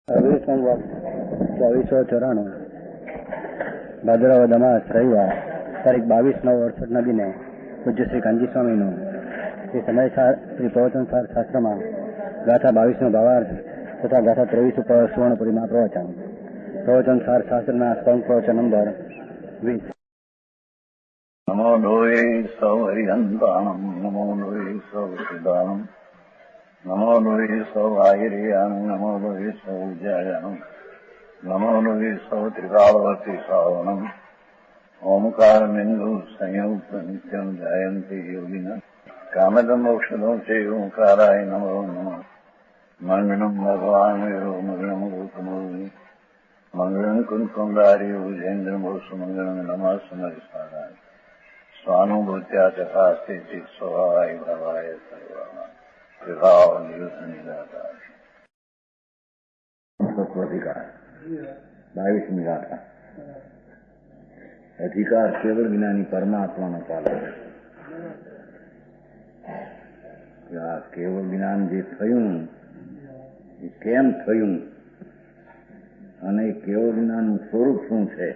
સંવત 2494 ભાદરવદ અમાસ રવિવાર તારીખ 22/9/68 દિને પૂજ્ય શ્રી કાનજી સ્વામીનું શ્રી સમય શ્રી પ્રવચન સાર શાસ્ત્રમાં ગાથા 22નો ભાવાર્થ તથા ગાથા 23 ઉપર સુવર્ણપુરીમાં પ્રવચન સાર શાસ્ત્રના સ્તંભ પ્રવચન નંબર 20. નમો લોહે સૌ હરિહંતાણમ નમો લોહે સૌ સિદ્ધાણમ નમો લોહે સૌ આયર્યાણમ નમો લોહે સૌ ઉજાયાણમ નમો લોહે સૌ ત્રિકાળવતી શ્રાવણમ ઓમકાર બિંદુ સંયુક્ત નિત્યમ જાયંતી યોગિના કામદમોક્ષદો છે ઓંકારાય નમો નમઃ મંગળમ ભગવાન વિરો મંગળમ ગૌતમોની મંગળમ કુંકુંડારી ઉજેન્દ્રમો સુમંગળમ નમઃ સમરિસ્વારાય સ્વાનુભૂત્યા ચકાસ્તે ચિત સ્વભાવાય ભવાય સર્વમાં વિભાવ નિયુદ્ધ નિરાકાર. અધિકાર 22મી ગાથા. અધિકાર કેવળ જ્ઞાની પરમાત્માનો પાલક. આ કેવળ જ્ઞાન જે થયું એ કેમ થયું અને કેવળ જ્ઞાનનું સ્વરૂપ શું છે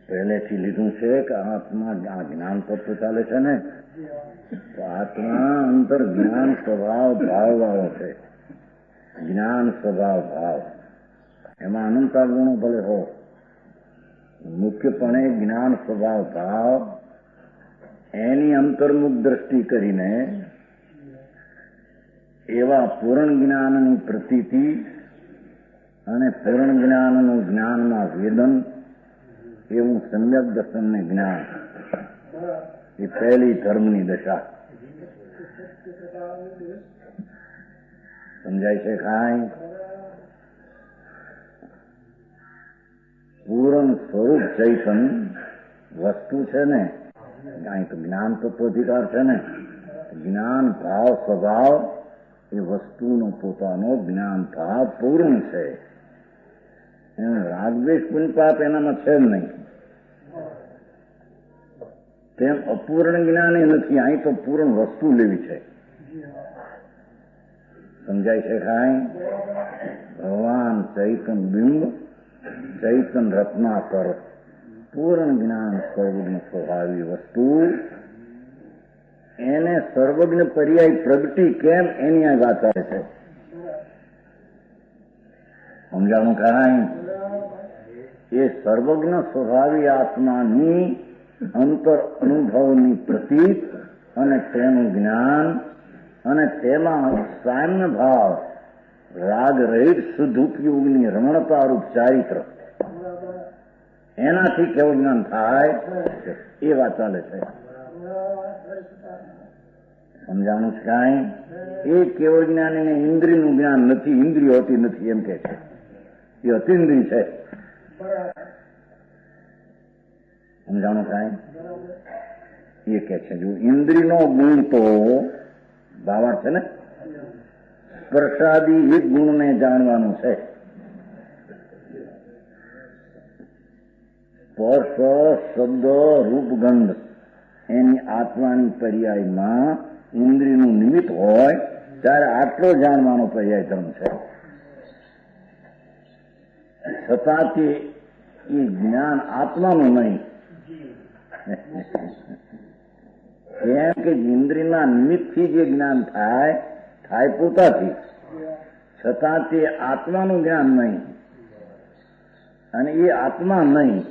પહેલેથી લીધું છે કે આત્મા આ જ્ઞાન તત્વ ચાલે છે ને તો આત્મા અંતર જ્ઞાન સ્વભાવ ભાવ વાળો છે. જ્ઞાન સ્વભાવ ભાવ એમાં અનંતા ગુણો ભલે હો, મુખ્યપણે જ્ઞાન સ્વભાવ ભાવ એની અંતર્મુખ દ્રષ્ટિ કરીને એવા પૂર્ણ જ્ઞાનની પ્રતીતિ અને પૂર્ણ જ્ઞાનનું જ્ઞાનમાં વેદન એવું સમ્યક દર્શનને જ્ઞાન એ પહેલી ધર્મની દશા. સમજાય છે કાંઈ? પૂર્ણ સ્વરૂપ ચૈતન વસ્તુ છે ને, અહીં તો જ્ઞાન તત્વાધિકાર છે ને, જ્ઞાન ભાવ સ્વભાવ એ વસ્તુનો પોતાનો જ્ઞાન ભાવ પૂર્ણ છે. રાગદ્વેષ પુણ્યપાપ એનામાં છે જ નહીં. તેમ અપૂર્ણ જ્ઞાન એ નથી. અહીં તો પૂર્ણ વસ્તુ લેવી છે. સમજાય છે કાંઈ? ભગવાન ચૈતન બિંબ ચૈતન રત્નાકર પૂર્ણ જ્ઞાન સર્વજ્ઞ સ્વભાવી વસ્તુ એને સર્વજ્ઞ પર્યાય પ્રગટી કેમ એની આ ગાથા છે. સમજાણું કાંઈ? એ સર્વજ્ઞ સ્વભાવી આત્માની અંતર અનુભવની પ્રતીત અને તેનું જ્ઞાન અને તેમાં સામ્ય ભાવ રાગ રહિત શુદ્ધ ઉપયોગની રમણતારૂપ ચારિત્ર એનાથી કેવું જ્ઞાન થાય એ વાત ચાલે છે. સમજાણું છે કાંઈ? એ કેવળ જ્ઞાન એને ઇન્દ્રિયનું જ્ઞાન નથી, ઇન્દ્રિય હોતી નથી એમ કે છે. એ અતિન્દ્રિય છે. સમજાણું કાંઈ? એ કે છે જો ઇન્દ્રિયનો ગુણ તો ભાવાર્થ છે ને, સ્પર્શાદી એક ગુણને જાણવાનું છે. સ્પર્શ શબ્દ રૂપ ગંધ એની આત્માની પર્યાયમાં ઇન્દ્રિયનું નિમિત્ત હોય ત્યારે આટલો જાણવાનો પર્યાય ધર્મ છે. છતાં તે એ જ્ઞાન આત્માનું નહીં. કેમ કે ઇન્દ્રિયના નિમિત્તથી જે જ્ઞાન થાય પોતાથી, છતાં તે આત્માનું જ્ઞાન નહીં અને એ આત્મા નહીં.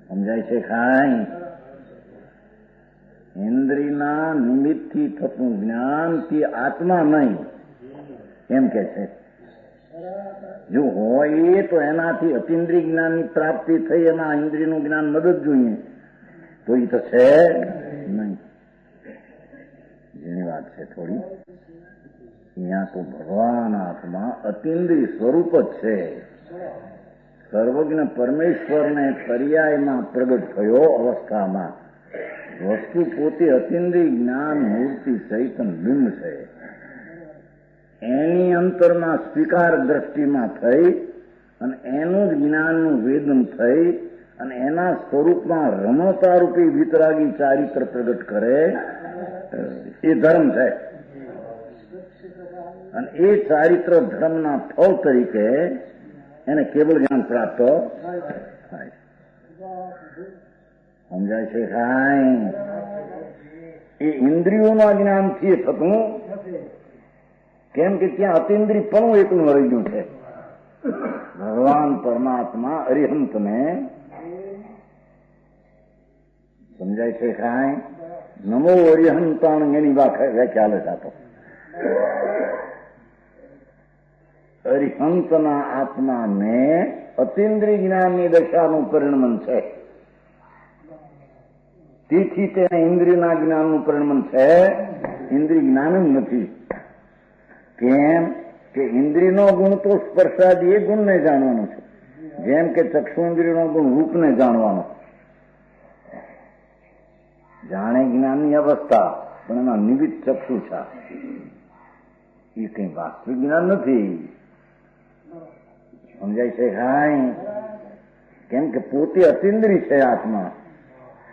સમજાય છે કાંઈ? ઇન્દ્રિયના નિમિત્તથી થતું જ્ઞાન તે આત્મા નહીં એમ કે છે. જો હોય તો એનાથી અતિન્દ્રિય જ્ઞાનની પ્રાપ્તિ થઈ, એમાં ઇન્દ્રિયનું જ્ઞાન મદદ જોઈએ, તો એ તો છે નહીં. જેની વાત છે થોડી. અહીંયા તો ભગવાન આત્મા અતિન્દ્રિય સ્વરૂપ જ છે. સર્વજ્ઞ પરમેશ્વરને પર્યાયમાં પ્રગટ થયો અવસ્થામાં વસ્તુ પોતે અતિન્દ્રિય જ્ઞાન મૂર્તિ ચૈતન બિંબ છે. એની અંતરમાં સ્વીકાર દ્રષ્ટિમાં થઈ અને એનું જ જ્ઞાનનું વેદન થઈ અને એના સ્વરૂપમાં રમણતારૂપી વિતરાગી ચારિત્ર પ્રગટ કરે એ ધર્મ છે. અને એ ચારિત્ર ધર્મના ફળ તરીકે એને કેવળ જ્ઞાન પ્રાપ્ત થાય. સમજાય છે? કાંઈ એ ઇન્દ્રિયોના જ્ઞાનથી થતું, કેમ કે ત્યાં અતિન્દ્રિયપણું એકલું રહી ગયું છે. ભગવાન પરમાત્મા અરિહંતને સમજાય છે? કાંઈ નમો અરિહંતાણ એની વ્યાખ્યા લે થતો. અરિહંતના આત્માને અતિન્દ્રિય જ્ઞાનની દશાનું પરિણમન છે. તેથી તેને ઇન્દ્રિયના જ્ઞાનનું પરિણમન છે, ઇન્દ્રિય જ્ઞાન જ નથી. કેમ કે ઇન્દ્રિયનો ગુણ તો સ્પર્શાદી એ ગુણને જાણવાનો છે, જેમ કે ચક્ષુન્દ્રિયનો ગુણ રૂપને જાણવાનો. જાણે જ્ઞાનની અવસ્થા, પણ એમાં નિમિત્ત ચક્ષુ છે. એ કઈ વાસ્તવિક જ્ઞાન નથી. સમજાય છે? કાંઈ કેમ કે પોતે અતિન્દ્રિય છે આત્મા.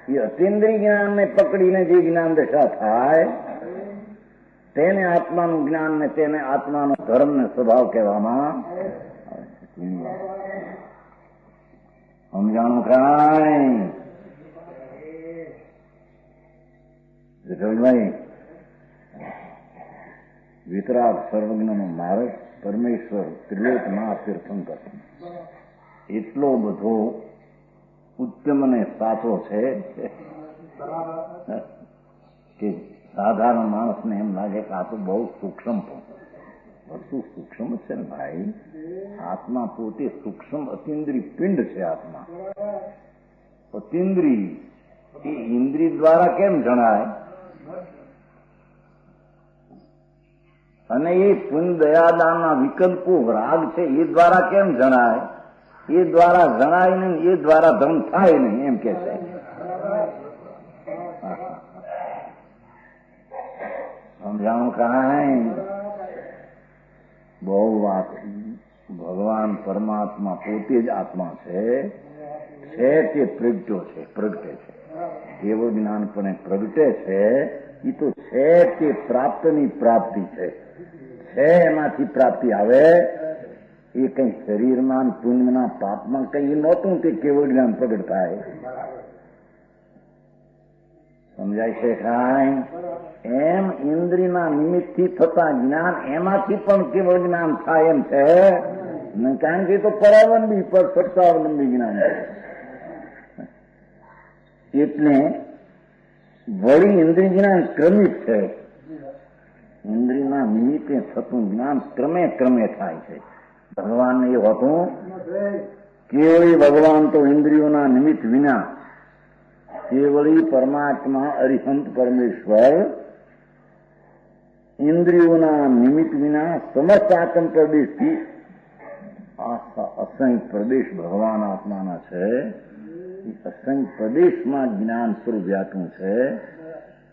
એ અતિન્દ્રિય જ્ઞાનને પકડીને જે જ્ઞાન દશા થાય તેને આત્માનું જ્ઞાન ને તેને આત્માનો ધર્મ ને સ્વભાવ કહેવામાં સમજાણું? કાંઈ ભાઈ વિતરાગ સર્વજ્ઞનો માર્ગ પરમેશ્વર ત્રિલોકમાં તીર્થંકર એટલો બધો ઉત્તમ અને સાચો છે કે સાધારણ માણસને એમ લાગે કે આ તો બહુ સૂક્ષ્મ વસ્તુ. સૂક્ષ્મ જ છે ને ભાઈ. આત્મા પોતે સૂક્ષ્મ અતિન્દ્રિય પિંડ છે. આત્મા અતિન્દ્રિય એ ઇન્દ્રિય દ્વારા કેમ જણાય? અને એ પુણ્ય દયાદાનના વિકલ્પો રાગ છે એ દ્વારા કેમ જણાય? એ દ્વારા જણાય નહીં, એ દ્વારા ધર્મ થાય નહીં, એમ કે છે. સમજાણું? કાંઈ બહુ વાત. ભગવાન પરમાત્મા પોતે જ આત્મા છે તે પ્રગટ્યો છે, પ્રગટે છે. કેવળ જ્ઞાનપણે પ્રગટે છે. એ તો છે તે પ્રાપ્તની પ્રાપ્તિ છે. એમાંથી પ્રાપ્તિ આવે. એ કઈ શરીરમાં પુણ્યના પાપમાં કઈ નહોતું. તે કેવળ જ્ઞાન પ્રગટ થાય. સમજાય છે? કાંઈ એમ ઇન્દ્રિયના નિમિત્તથી થતા જ્ઞાન એમાંથી પણ કેવળ જ્ઞાન થાય એમ છે. કારણ કે તો પરાવલંબી પર સત્તાવલંબી જ્ઞાન છે. એટલે વળી ઇન્દ્રિય જ્ઞાન ક્રમિક છે. ઇન્દ્રિયના નિમિત્તે થતું જ્ઞાન ક્રમે ક્રમે થાય છે. ભગવાનને એ હતું કેવળી ભગવાન તો ઇન્દ્રિયોના નિમિત્ત વિના, કેવળી પરમાત્મા અરિહંત પરમેશ્વર ઇન્દ્રિયોના નિમિત્ત વિના સમસ્ત આત્મ પ્રદેશથી અસંખ્ય પ્રદેશ ભગવાન આત્માના છે. અસંખ્ય પ્રદેશમાં જ્ઞાન સ્વરૂપ વ્યાપું છે.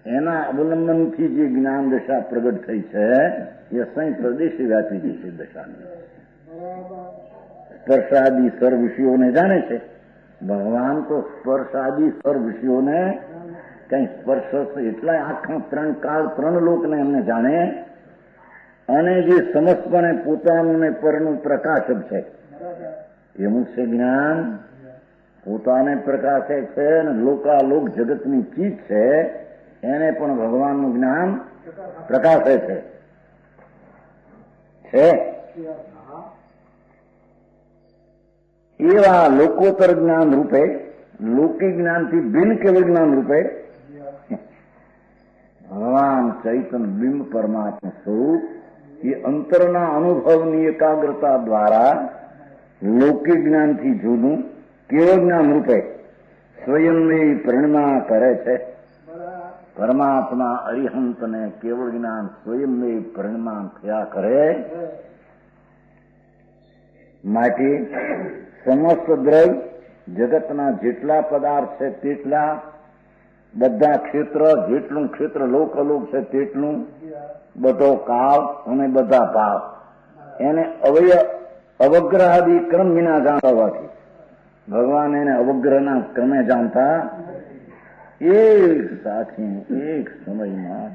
એના અવલંબનથી જે જ્ઞાન દશા પ્રગટ થઈ છે એ અસંખ્ય પ્રદેશે વ્યાપી ગઈ છે દશાની. સ્પર્શાદી સર્વ વિષયોને જાણે છે ભગવાન. તો સ્પર્શાદી સર્વ વિષયોને કઈ સ્પર્શ એટલા આખા ત્રણ કાળ ત્રણ લોકને એમને જાણે. અને જે સમસ્તપણે પોતાનું ને પરનું પ્રકાશક છે એવું છે જ્ઞાન. પોતાને પ્રકાશે છે અને લોકાલોક જગતની ચીજ છે એને પણ ભગવાનનું જ્ઞાન પ્રકાશે છે. એવા લોકોત્તર જ્ઞાન રૂપે, લૌકિક જ્ઞાનથી ભિન્ન કેવળ જ્ઞાન રૂપે ભગવાન ચૈતન્ય બિંબ પરમાત્મા સ્વરૂપ એ અંતરના અનુભવની એકાગ્રતા દ્વારા લૌકિક જ્ઞાનથી જુદું કેવળ જ્ઞાન રૂપે સ્વયંને પરિણમા કરે છે. પરમાત્મા અરિહંતને કેવળ જ્ઞાન સ્વયંને પરિણમાન થયા કરે. માટે સમસ્ત દ્રવ્ય જગતના જેટલા પદાર્થ છે તેટલા, બધા ક્ષેત્ર જેટલું ક્ષેત્ર લોક છે તેટલું, બધો કાળ અને બધા ભાવ એને અવગ્રહાદી ક્રમ વિના જાણતા હોવાથી ભગવાન એને અવગ્રહના ક્રમે જાણતા. એક સાથે એક સમયમાં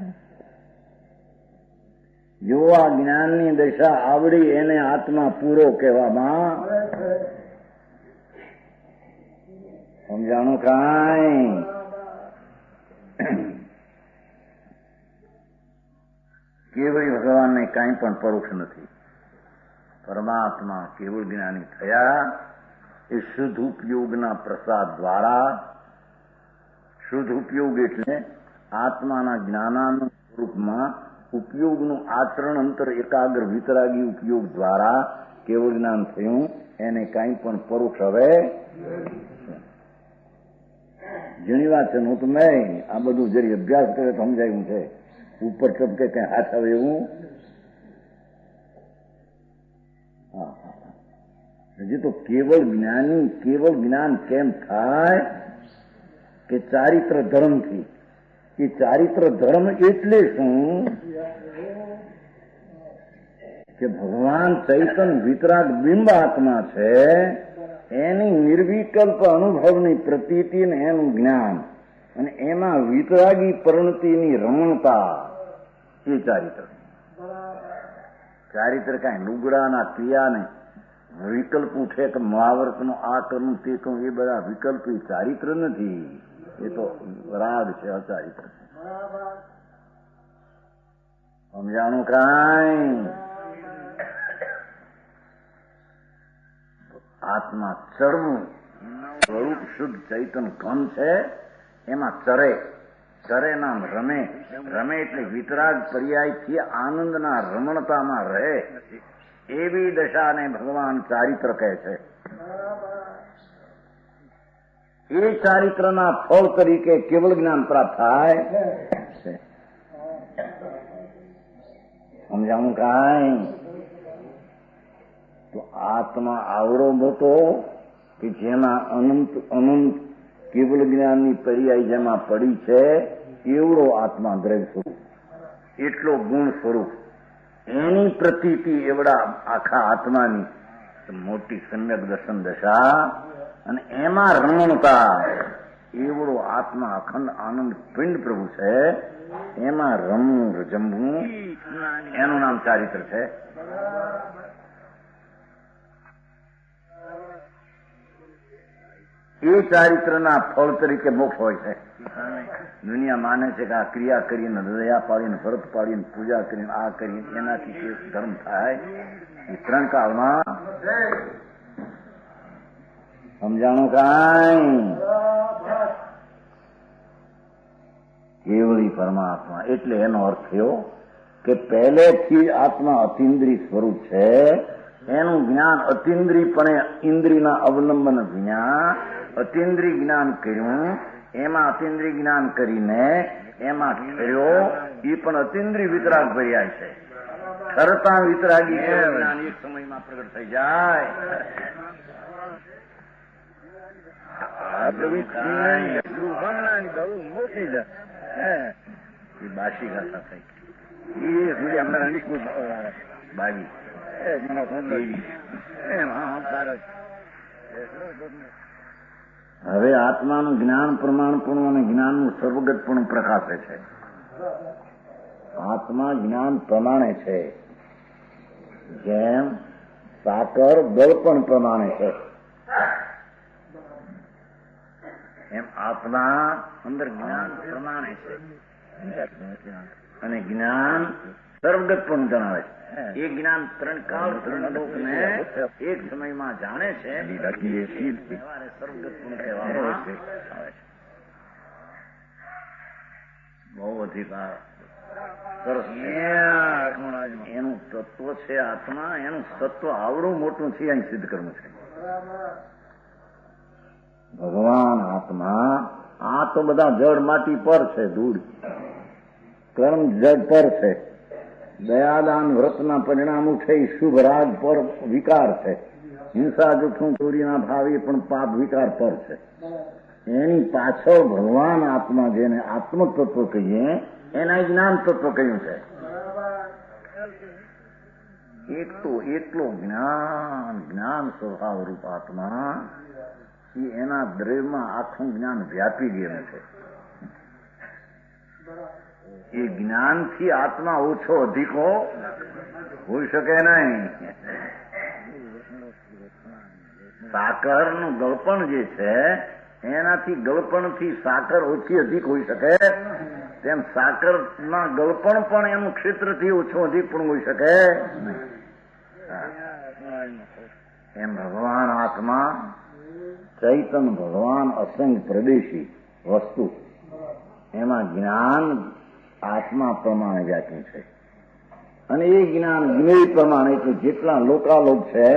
જો આ જ્ઞાનની દશા આવડી એને આત્મા પૂરો કહેવામાં સમજાણું કાંઈ? કેવળી ભગવાનને કાંઈ પણ પરોક્ષ નથી. પરમાત્મા કેવળ જ્ઞાની થયા એ શુદ્ધ ઉપયોગના પ્રસાદ દ્વારા. શુદ્ધ ઉપયોગ એટલે આત્માના જ્ઞાનાનું સ્વરૂપમાં ઉપયોગનું આચરણ અંતર એકાગ્ર વિતરાગી ઉપયોગ દ્વારા કેવળ જ્ઞાન થયું. એને કાંઈ પણ પરોક્ષ હવે જેની વાત છે હું તો નહીં, આ બધું જરી અભ્યાસ કરે તો સમજાયું છે. ઉપર ચપકે કઈ હાથ આવે એવું હજી તો કેવળ જ્ઞાની કેવળ જ્ઞાન કેમ થાય કે ચારિત્ર ધર્મથી. એ ચારિત્ર ધર્મ એટલે શું કે ભગવાન ચૈતન વિતરાગ બિંબ આત્મા છે એની નિર્વિકલ્પ અનુભવની પ્રતીતિ ને એનું જ્ઞાન અને એમાં વિતરાગી પરિણતિની રમણતા એ ચારિત્ર. ચારિત્ર કાંઈ લુગડાના ક્રિયાને વિકલ્પ ઉઠે કે મહાવર્તનો આ કરું તે કરું એ બધા વિકલ્પ એ ચારિત્ર નથી. એ તો રાગ છે, અચારિત્ર. સમજાણું કાંઈ? આત્મા ચરવું સ્વરૂપ શુદ્ધ ચૈતન ઘન છે. એમાં ચરે ચરે નામ રમે. રમે એટલે વિતરાગ પર્યાયથી આનંદના રમણતામાં રહે. એવી દશાને ભગવાન ચારિત્ર કહે છે. એ ચારિત્રના ફળ તરીકે કેવળ જ્ઞાન પ્રાપ્ત થાય છે. સમજાવું કાંઈ? તો આત્મા આવડો મોટો કે જેના અનંત અનંત કેવળ જ્ઞાનની પર્યાય જેમાં પડી છે એવડો આત્મા દ્રવ્ય સ્વરૂપ, એટલો ગુણ સ્વરૂપ, એની પ્રતીતિ એવડા આખા આત્માની મોટી સમ્યક દર્શન દશા અને એમાં રમણતા એવડો આત્મા અખંડ આનંદ પિંડ પ્રભુ છે. એમાં રમવું રજમવું એનું નામ ચારિત્ર છે. એ ચારિત્રના ફળ તરીકે મોક્ષ હોય છે. દુનિયા માને છે કે આ ક્રિયા કરીને દયા પાડીને વ્રત પાડીને પૂજા કરીને આ કરીને એનાથી કે ધર્મ થાય. એ ત્રણ કાળમાં સમજાણું કાંઈ? કેવળી પરમાત્મા એટલે એનો અર્થ થયો કે પહેલેથી આત્મા અતિન્દ્રિય સ્વરૂપ છે. એનું જ્ઞાન અતિન્દ્રિયપણે ઇન્દ્રિયના અવલંબન વિના અતિન્દ્રિય જ્ઞાન કર્યું. એમાં અતિન્દ્રિય જ્ઞાન કરીને એમાં ઠર્યો. એ પણ અતિન્દ્રિય વિતરાગ પર્યાય છે. ઠરતા વિતરાગી જ્ઞાન એક સમયમાં પ્રગટ થઈ જાય. બાસી ગાતા થઈ બાવી હવે આત્માનું જ્ઞાન પ્રમાણપણું અને જ્ઞાનનું સર્વગતપણું પ્રકાશે છે. આત્મા જ્ઞાન પ્રમાણે છે, જેમ સાકર દળપણ પ્રમાણે છે. એમ આત્મા અંદર જ્ઞાન પ્રમાણે છે અને જ્ઞાન સર્વગતપણું જણાવે છે. એ જ્ઞાન ત્રણ કાળ ત્રણ લોકને એક સમયમાં જાણે છે. સર્વગતપણું કહેવામાં આવે છે. બહુ અધિકાર સરસ. એનું તત્વ છે આત્મા. એનું તત્વ આવડું મોટું છે. અહીં સિદ્ધ કરવું છે. ભગવાન આત્મા આ તો બધા જળ માટી પર છે, ધૂળ કર્મ જળ પર છે. દયાદાન વ્રતના પરિણામ ઉઠે શુભ રાગ પર વિકાર છે. હિંસા જૂઠું ચોરીના ભાવે પણ પાપ વિકાર પર છે. એની પાછળ ભગવાન આત્મા જેને આત્મ તત્વ કહીએ એના જ્ઞાન તત્વ કહ્યું છે. એક તો એટલો જ્ઞાન સ્વભાવ રૂપ આત્મા એના દ્રવ્યમાં આખું જ્ઞાન વ્યાપી ગયેલું છે. એ જ્ઞાનથી આત્મા ઓછો અધિકો હોઈ શકે નહીં. સાકરનું ગળપણ જે છે એનાથી ગળપણથી સાકર ઓછી અધિક હોઈ શકે, તેમ સાકરના ગળપણ પણ એનું ક્ષેત્રથી ઓછો અધિક પણ હોઈ શકે. એમ ભગવાન આત્મા ચૈતન ભગવાન અસંગ પ્રદેશી વસ્તુ, એમાં જ્ઞાન આત્મા પ્રમાણે વ્યાખ્યા છે. અને એ જ્ઞાન જ્ઞેય પ્રમાણે એટલે જેટલા લોકાલોક છે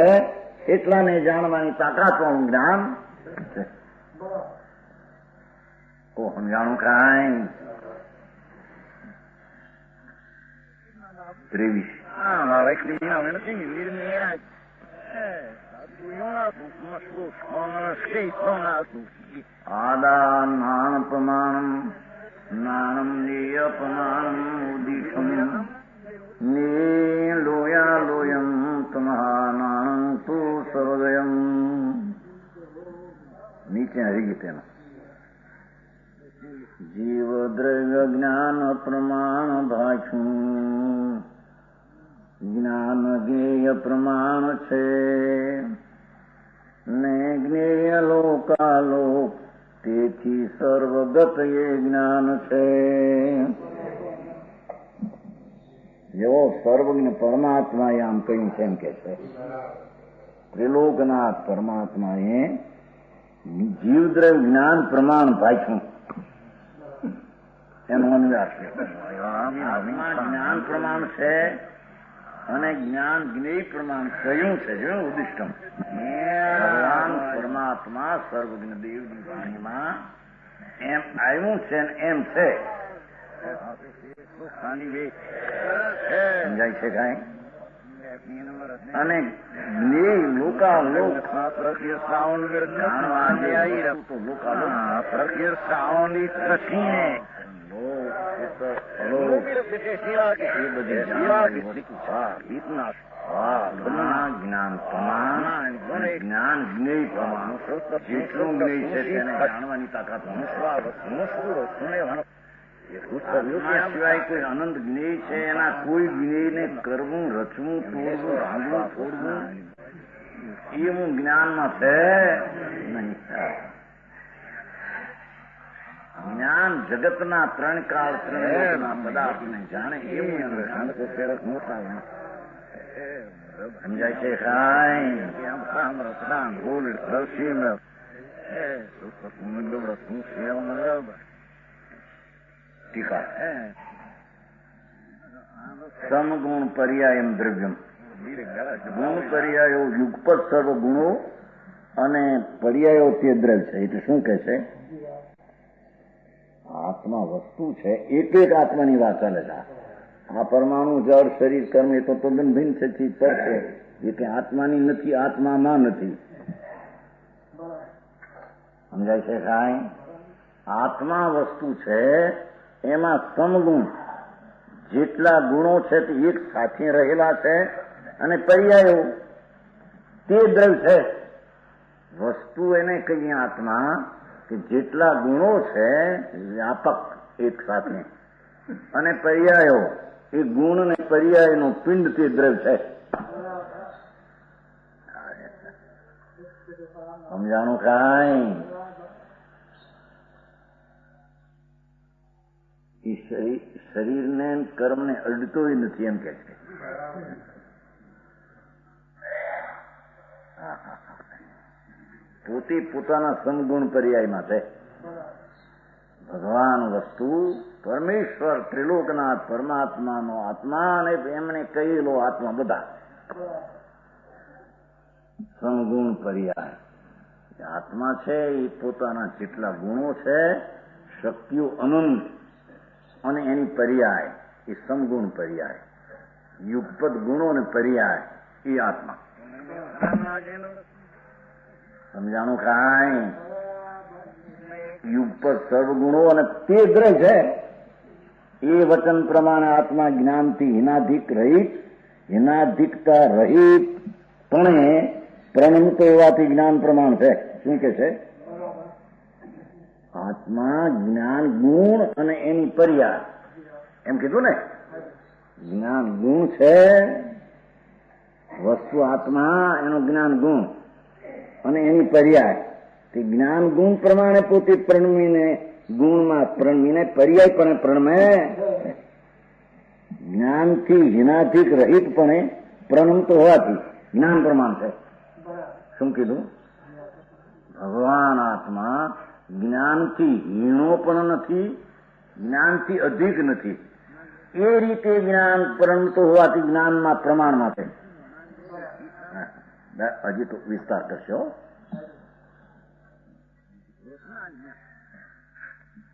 એટલાને જાણવાની તાકાતવાળું જ્ઞાન છે. સમજાણું કાંઈ? 23 આદા નાણ પ્રમાણમ નાણમ નેય પ્રમાણમ ઉદિશમ ને લોયા લોયમ તમહા નાણં તુ સર્વદયમ. નીચે હરી ગઈ તેનો જીવ દ્રવ્ય જ્ઞાન પ્રમાણ ભાષું જ્ઞાન જ્ઞેય પ્રમાણ છે ને જ્ઞેય લોકાલોક તેથી સર્વગત એ જ્ઞાન છે. જેવો સર્વજ્ઞ પરમાત્માએ આમ કહ્યું છે એમ કે છે ત્રિલોકનાથ પરમાત્માએ જીવદ્રવ્ય જ્ઞાન પ્રમાણ ભાષું એનો અનુવાદ છે. જ્ઞાન પ્રમાણ છે અને જ્ઞાન જ્ઞેય પ્રમાણ કહ્યું છે. જો ઉદિષ્ટમ ભગવાન પરમાત્મા સર્વજ્ઞ દેવની વાણીમાં એમ આવ્યું છે ને એમ છે. સમજાય છે કઈ? અને જ્ઞેય લોકાલોક જ્ઞાન પ્રમાણ જ્ઞાન જ્ઞેય પ્રમાણ જેટલું જ્ઞેય છે તેને જાણવાની તાકાત સિવાય કોઈ અનંત જ્ઞેય છે એના કોઈ જ્ઞેયને કરવું, રચવું, તોડવું, ભાંગવું, ફોડવું એવું જ્ઞાનમાં છે નહીં. જ્ઞાન જગતના ત્રણ કાળ ત્રણ પદાર્થને જાણે એવું સમજાય છે. ટીકા સમગુણ પર્યાયમ દ્રવ્યમ. ગુણ પર્યાયો યુગપત સર્વ ગુણો અને પર્યાયો તે દ્રવ્ય છે. એટલે શું કે છે? આત્મા વસ્તુ છે, એક એક આત્માની વાત ચાલે છે. આ પરમાણુ જળ શરીર કર્મ એ તો તદ્દન ભિન્ન છે, પર છે. એ કે આત્માની નથી, આત્મામાં નથી. સમજાય છે કાંઈ? આત્મા વસ્તુ છે એમાં સમગુણ જેટલા ગુણો છે તે એક સાથે રહેલા છે અને પર્યાયો તે દ્રવ્ય છે. વસ્તુ એને કહીએ આત્મા કે જેટલા ગુણો છે વ્યાપક એક સાથે અને પર્યાયો એ ગુણ ને પર્યાયનો પિંડ તે દ્રવ્ય છે. સમજાણું કાંઈ? એ શરીરને કર્મને અડતો નથી એમ કે છે. પોતે પોતાના સમગુણ પર્યાયમાં છે. ભગવાન વસ્તુ પરમેશ્વર ત્રિલોકનાથ પરમાત્માનો આત્મા અને એમણે કહેલો આત્મા બધા સમગુણ પર્યાય. આત્મા છે એ પોતાના જેટલા ગુણો છે, શક્તિઓ અનંત અને એની પર્યાય એ સમગુણ પર્યાય. યુગપદ ગુણો અને પર્યાય એ આત્મા. સમજાણું કાંઈ? યુગપદ સર્વગુણો અને તે દ્રવ્ય છે એ વચન પ્રમાણે આત્મા જ્ઞાનથી હિનાધિક રહિત, હિનાધિકતા રહિત પણ પ્રણમત હોવાથી જ્ઞાન પ્રમાણ છે. શું કે છે? આત્મા જ્ઞાન ગુણ અને એની પર્યાય એમ કીધું ને. જ્ઞાન ગુણ છે, વસ્તુ આત્મા એનો જ્ઞાન ગુણ અને એની પર્યાય. તે જ્ઞાન ગુણ પ્રમાણે પોતે પ્રણમીને ગુણમાં પ્રણમીને પર્યાય પણ પ્રણમે. જ્ઞાનથી હિનાધિક રહિતપણે પ્રણમતો હોવાથી જ્ઞાન પ્રમાણ છે. શું કીધું? ભગવાન આત્મા જ્ઞાનથી હીણો પણ નથી, જ્ઞાનથી અધિક નથી. એ રીતે જ્ઞાન પ્રણમતો હોવાથી જ્ઞાનમાં પ્રમાણમાં છે. હજી તો વિસ્તાર કરશો.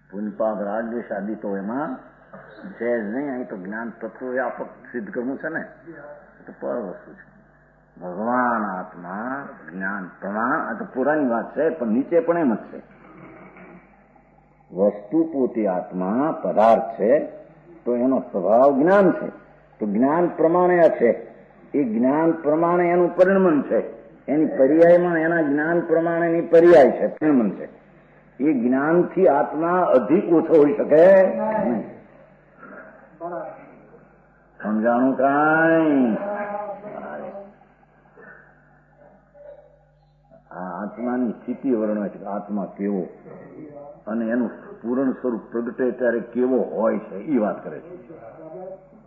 પુનપાદ રાગદેશ આદિ તો એમાં છે જ નહીં. અહીં તો જ્ઞાન તત્વ વ્યાપક સિદ્ધ કરવું છે ને, તો પર વસ્તુ છે. ભગવાન આત્મા જ્ઞાન પ્રમાણ, આ તો પુરાની વાત છે, પણ નીચે પણ એમ જ છે. વસ્તુ પોતે આત્મા પદાર્થ છે, તો એનો સ્વભાવ જ્ઞાન છે. તો જ્ઞાન પ્રમાણે આ છે. એ જ્ઞાન પ્રમાણે એનું પરિણમન છે. એની પર્યાયમાં એના જ્ઞાન પ્રમાણેની પર્યાય છે, પરિણમન છે. એ જ્ઞાનથી આત્મા અધિક ઓછો હોઈ શકે નહીં. સમજાણું કાંઈ? આ આત્માની સ્થિતિ વર્ણવે છે. આત્મા કેવો અને એનું પૂર્ણ સ્વરૂપ પ્રગટે ત્યારે કેવો હોય છે, એ વાત કરે છે.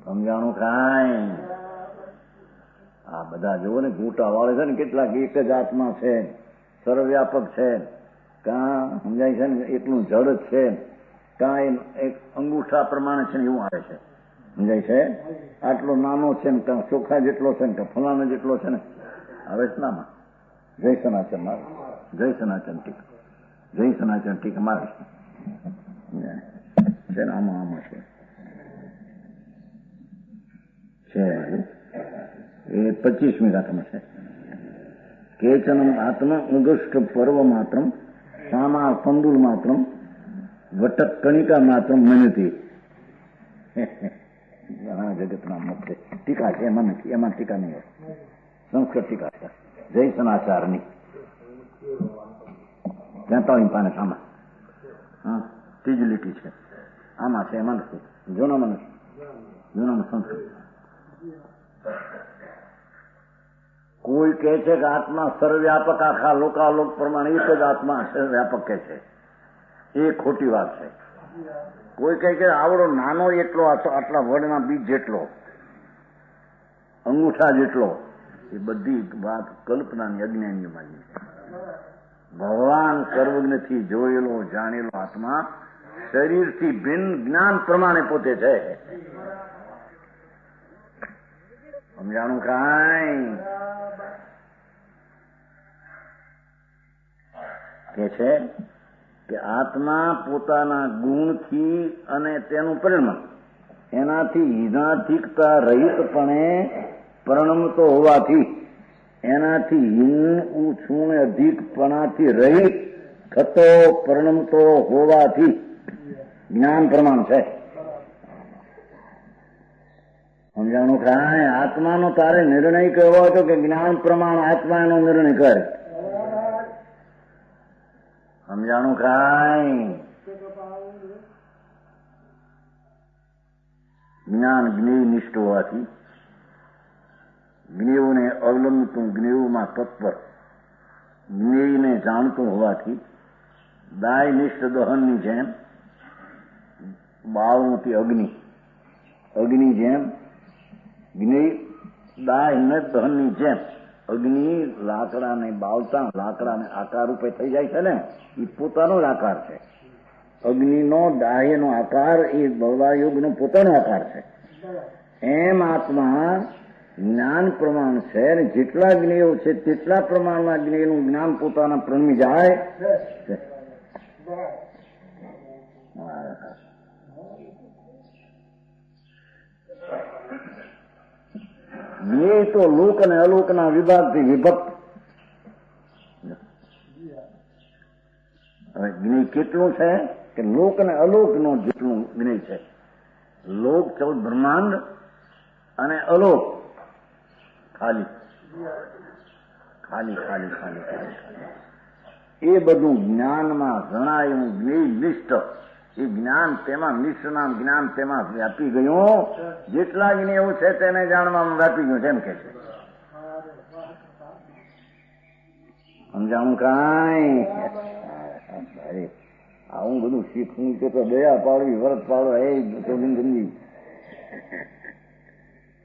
સમજાણું કાંઈ? આ બધા જોવો ને, ગૂંટા વાળે છે ને, કેટલાક એક જ આત્મા છે, સર્વવ્યાપક છે, કાં સમજાય છે ને એટલું જડ જ છે, કાં એક અંગૂઠા પ્રમાણે છે ને એવું આવે છે. સમજાય છે? આટલો નાનો છે ને, કાં ચોખા જેટલો છે ને, કાં ફલાણા જેટલો છે ને, આવે છે નામાં. જય સનાતન મારે, જય સનાતન ટીકા, જય સનાતન ટીકા મારે છે ને. આમાં છે એ 25મી ગાથામાં છે. કેચનમ આત્મ ઉગષ્ટ પર્વ માત્રમ સામા કંદુલ માત્રમ વટક કણિકા માત્રમ મન્યતી. ઘણા જગતના મુખ્ય ટીકા છે, એમાં નથી, એમાં ટીકા નહીં હોય. સંસ્કૃત ટીકા છે જય સનાચારની 43 પાને આમાં. હા, ત્રીજી લીટી છે આમાં છે, એમાં નથી. જૂનામાં નથી, જૂનામાં સંસ્કૃત. કોઈ કહે છે કે આત્મા સર્વવ્યાપક, આખા લોકાલોક પ્રમાણે એક જ આત્મા સર્વવ્યાપક કહે છે, એ ખોટી વાત છે. કોઈ કહે કે આવડો નાનો એટલો, આટલા વડના બીજ જેટલો, અંગૂઠા જેટલો, એ બધી વાત કલ્પનાની, અજ્ઞાનીમાં છે. ભગવાન સર્વજ્ઞથી જોયેલો જાણેલો આત્મા શરીરથી ભિન્ન જ્ઞાન પ્રમાણે પોતે છે. સમજાણું કાંઈ? કે છે કે આત્મા પોતાના ગુણથી અને તેનું પરિણમન એનાથી હિનાધિકતા રહિતપણે પરિણમતો હોવાથી, એનાથી હિન ઊંચું અધિકપણાથી રહિત થતો પરિણમતો હોવાથી જ્ઞાન પ્રમાણ છે. સમજાણું કાંઈ? આત્માનો તારે નિર્ણય કરવો હતો કે જ્ઞાન પ્રમાણ આત્મા એનો નિર્ણય કરે. સમજાણું કાંઈ? જ્ઞાન જ્ઞેય નિષ્ઠ હોવાથી, જ્ઞેયને અવલંબતું, જ્ઞેયમાં તત્પર, જ્ઞેયને જાણતું હોવાથી દાય નિષ્ઠ દહનની જેમ, બાળમાંથી અગ્નિ જેમ, જ્ઞેય દાય ને દહનની જેમ અગ્નિ લાકડાને બાળતા લાકડાને આકાર રૂપે થઈ જાય છે ને, એ પોતાનો જ આકાર છે. અગ્નિનો દાહ્યનો આકાર એ બળવાયુગનો પોતાનો આકાર છે. એમ આત્મા જ્ઞાન પ્રમાણ છે, અને જેટલા જ્ઞેયો છે તેટલા પ્રમાણમાં જ્ઞેયનું જ્ઞાન પોતાના પ્રણમી જાય છે. જ્ઞેય તો લોક અને અલોકના વિભાગથી વિભક્ત. હવે જ્ઞેય કેટલું છે કે લોક અને અલોકનો જેટલું જ્ઞેય છે. લોક 14 બ્રહ્માંડ અને અલોક ખાલી. એ બધું જ્ઞાનમાં જણાયું જ્ઞેય નિષ્ઠ એ જ્ઞાન તેમાં મિશ્રનામ જ્ઞાન તેમાં વ્યાપી ગયું, જેટલા જ્ઞેય છે તેને જાણવામાં વ્યાપી ગયું તેમ કે છે. સમજાણું કાંઈ? આવું બધું શીખવું છે તો દયા પાડવી, વ્રત પાડો, એ ગોવિંદજી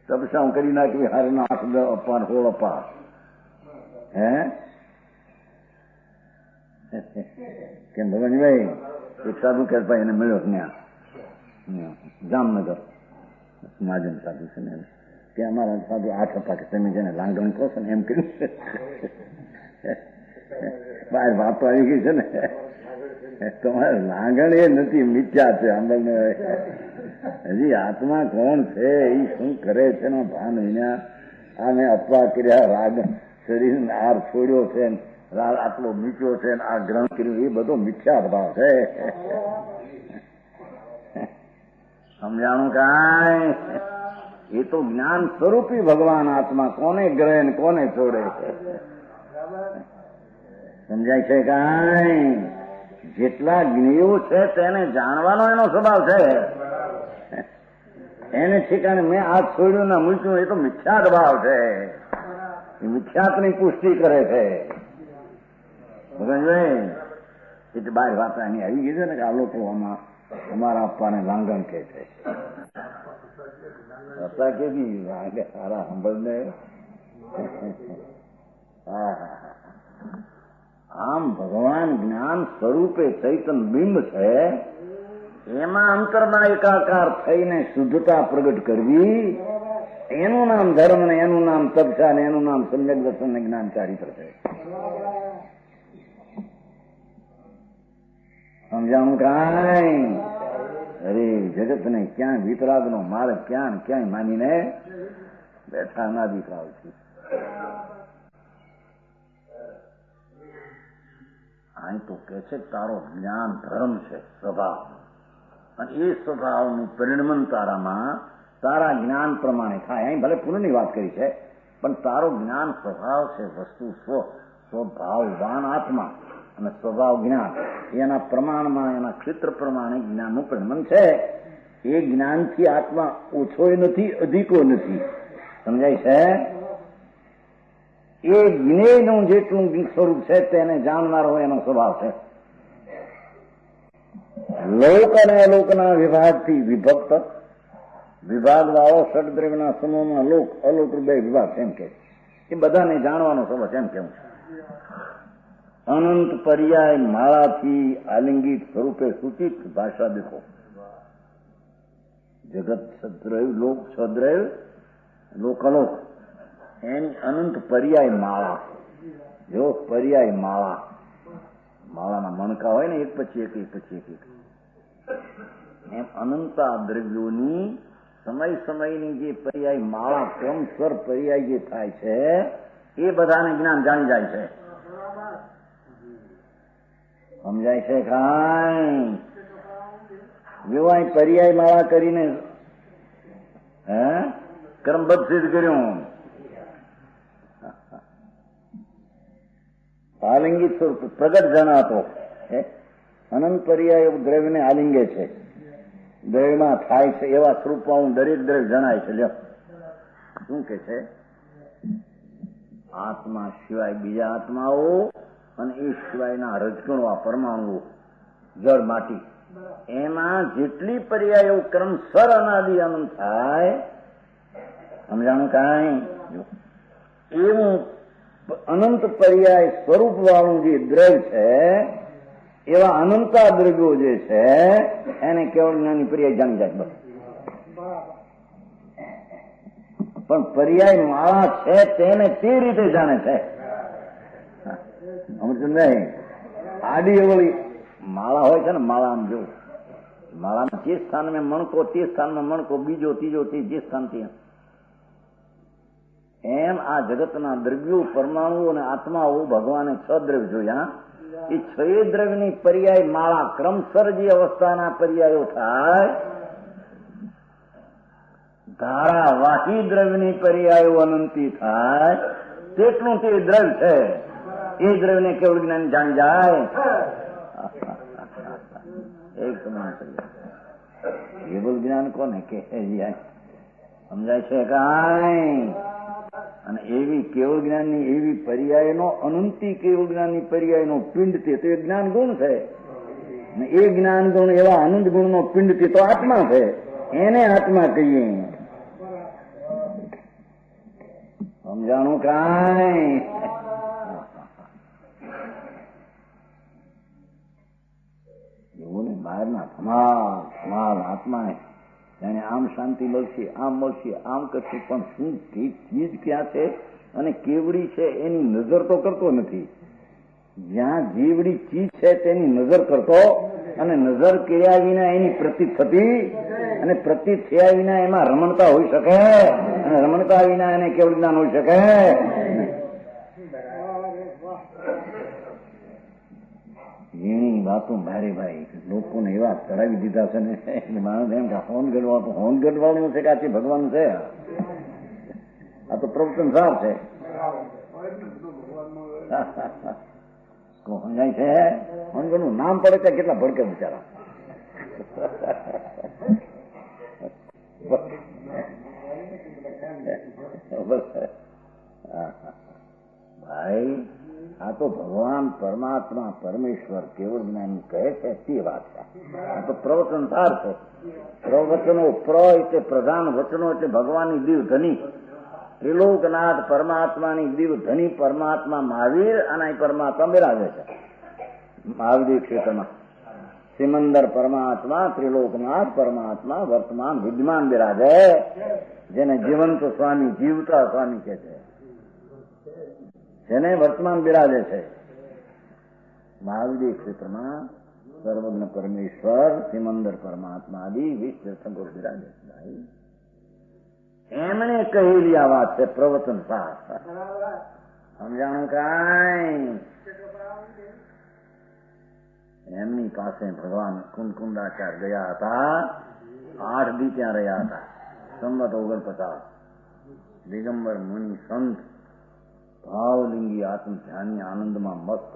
તપસાં કરી નાખવી, હારના 8 અપાર 16 અપાર. હે કેમ ભગવાનભાઈ? એક સાધુ કે ભાઈ એને મળ્યો ત્યાં જામનગર, મહાજન સાધુ છે ને, કે અમારા સાધુ 8 અપા કે તમે જેને લાંગણ કહો છો ને એમ કર્યું. બહાર વાતો આવી ગઈ છે ને, તમારે લાંગણ એ નથી, મિથ્યા છે. આંબળને હજી આત્મા કોણ છે, એ શું કરે છે એનો ભાન વિના આ મેં અપવા કર્યા, રાગ શરીર આર છોડ્યો છે, આટલો મીચ્યો છે, આ ગ્રહણ કર્યું, એ બધો મિથ્યા ભાવ છે. સમજાણું કાંઈ? એ તો જ્ઞાન સ્વરૂપી ભગવાન આત્મા કોને ગ્રહે ને કોને છોડે છે. સમજાય છે કાંઈ? જેટલા જ્ઞેયો છે તેને જાણવાનો એનો સ્વભાવ છે. એને ઠેકાણે મેં આ છોડ્યું ના મૂક્યું, એ તો મિથ્યાત ભાવ છે. એ મિથ્યાતની પુષ્ટિ કરે છે. એટલે બહાર વાત અહીં આવી ગઈ છે ને કે આ લોકો અમારા આપવાને લાંગણ કે છે. હતા કે સારા સાંભળને. આમ ભગવાન જ્ઞાન સ્વરૂપે ચૈતન બિંબ છે, એમાં અંતરમાં એકાકાર થઈને શુદ્ધતા પ્રગટ કરવી, એનું નામ ધર્મ ને એનું નામ તપસા ને એનું નામ સમ્યક દર્શન ને જ્ઞાન ચારિત્ર છે. સમજાણું કાંઈ? અરે જગત ને ક્યાં વિતરાગ નો માર્ગ ક્યાં ક્યાંય માનીને બેઠા ના દીકરાઓ છે. અહીં તો કે છે તારો જ્ઞાન ધર્મ છે, સ્વભાવ, અને એ સ્વભાવનું પરિણમન તારામાં તારા જ્ઞાન પ્રમાણે થાય. અહીં ભલે પુનઃની વાત કરી છે, પણ તારો જ્ઞાન સ્વભાવ છે, વસ્તુ સ્વભાવવાન આત્મા અને સ્વભાવ જ્ઞાન, એના પ્રમાણમાં એના ક્ષેત્ર પ્રમાણે જ્ઞાનનું પરિણમન છે. એ જ્ઞાનથી આત્મા ઓછોય નથી, અધિકો નથી. સમજાય છે? એ જ્ઞેયનું જેટલું સ્વરૂપ છે તેને જાણનાર હોય એનો સ્વભાવ છે. લોક અને અલોકના વિભાગથી વિભક્ત, વિભાગ વાળો ષડદ્રવ્યના સમૂહમાં લોક અલોક બે વિભાગ એમ કે એ બધાને જાણવાનો સ્વભાવ એમ કેવું છે. અનંત પર્યાય માળાથી આલિંગિત સ્વરૂપે સૂચિત ભાષા દેખો. જગત સદ્રવ લોક સદ્રવ લોકલોક એની અનંત પર્યાય માળા. જો પર્યાય માળા, માળાના મણકા હોય ને એક પછી એક એમ અનંતા દ્રવ્યોની સમય સમયની જે પર્યાય માળા ક્રમસર પર્યાય જે થાય છે એ બધાને જ્ઞાન જાણી જાય છે. સમજાય છે કાંઈ? વિવાહ પર્યાય માળા કરીને ક્રમબદ્ધ સિદ્ધ કર્યું. આલિંગિત સ્વરૂપ પ્રગટ જણાતો અનંત પર્યાય દ્રવ્યને આલિંગે છે, દ્રવ્યમાં થાય છે એવા સ્વરૂપમાં દરેક દ્રવ્ય જણાય છે. લ્યો શું કે છે? આત્મા સિવાય બીજા આત્માઓ અને એ સિવાયના રજકણો, આ પરમાણુઓ, જળ માટી, એમાં જેટલી પર્યાયો ક્રમસર અનાદિ અનંત થાય. સમજાણું કાંઈ? એવું અનંત પર્યાય સ્વરૂપ વાળું જે દ્રવ્ય છે એવા અનંતા દ્રવ્યો જે છે એને કેવળ જ્ઞાની પર્યાય જાણી જાય. બસ. પણ પર્યાય માળા છે તેને તે રીતે જાણે છે. સમજ? આડી અવળી માળા હોય છે ને, માળા આમ જો માળામાં જે સ્થાનમાં મણકો તે સ્થાનમાં મણકો, બીજો ત્રીજો તે જે સ્થાનથી, એમ આ જગતના દ્રવ્યો, પરમાણુઓ અને આત્માઓ ભગવાને 6 દ્રવ્ય જોયા. એ 6 દ્રવ્યની પર્યાય માળા ક્રમસર જે અવસ્થાના પર્યાયો થાય, ધારાવાહી દ્રવ્યની પર્યાયો અનંતી થાય, તેટલું તે દ્રવ્ય છે. એ દ્રવ્યને કેવળ જ્ઞાન જાણી જાય. એક સમાન પર્યાય. કેવળ જ્ઞાન કોને કે સમજાય છે કાંઈ? અને એવી કેવળ જ્ઞાનની એવી પર્યાયનો અનંતી કેવળ જ્ઞાનની પર્યાયનો પિંડ તે તો એ જ્ઞાન ગુણ છે. ને એ જ્ઞાન ગુણ એવા અનંત ગુણનો પિંડ તે તો આત્મા છે. એને આત્મા કહીએ. સમજાણું કાંઈ? એવું ને બહારના ધમાલ આત્મા જાણે આમ શાંતિ મળશે, આમ મળશે, આમ કરશે, પણ શું ચીજ ક્યાં છે અને કેવડી છે એની નજર તો કરતો નથી. જ્યાં જીવડી ચીજ છે તેની નજર કરતો, અને નજર કર્યા વિના એની પ્રતીત થતી, અને પ્રતીત થયા વિના એમાં રમણતા હોઈ શકે, અને રમણતા વિના એને કેવળ જ્ઞાન હોઈ શકે. એની વાતો ભારે ભાઈ લોકોને એવા ચડાવી દીધા છે ને માણસ એમ કે હોન ગઢવાળું છે કે આ ભગવાન છે. આ તો પ્રવચન સાર છે. સમજાય છે? હોનગઢનું નામ પડે ત્યાં કેટલા ભડકે બિચારા. ભાઈ આ તો ભગવાન પરમાત્મા પરમેશ્વર કેવળ જ્ઞાન કહે છે તે વાત છે. આ તો પ્રવચન સાર છે. પ્રવચનો એટલે પ્રધાન વચનો એટલે ભગવાનની દિવ ધની ત્રિલોકનાથ પરમાત્માની દિવ ધની પરમાત્મા મહાવીર અને પરમાત્મા બિરાજે છે મહાવીર ક્ષેત્રમાં. સિમંદર પરમાત્મા ત્રિલોકનાથ પરમાત્મા વર્તમાન વિદ્યમાન બિરાજે, જેને જીવંત સ્વામી જીવતા સ્વામી કે છે, જેને વર્તમાન બિરાજે છે. મહાવીર ક્ષેત્રમાં સર્વજ્ઞ પરમેશ્વર સિમંદર પરમાત્મા આદિ 20 તીર્થંકરો બિરાજે છે. ભાઈ એમણે કહેલી આ વાત છે પ્રવચન શાસ્ત્ર. સમજાણું કાંઈ? એમની પાસે ભગવાન કુંદકુંડાચાર્ય ગયા હતા. 8 દી ત્યાં રહ્યા હતા. સંવત 49. દિગંબર મુનિ સંત ભાવલિંગી આત્મ ધ્યાની આનંદમાં મસ્ત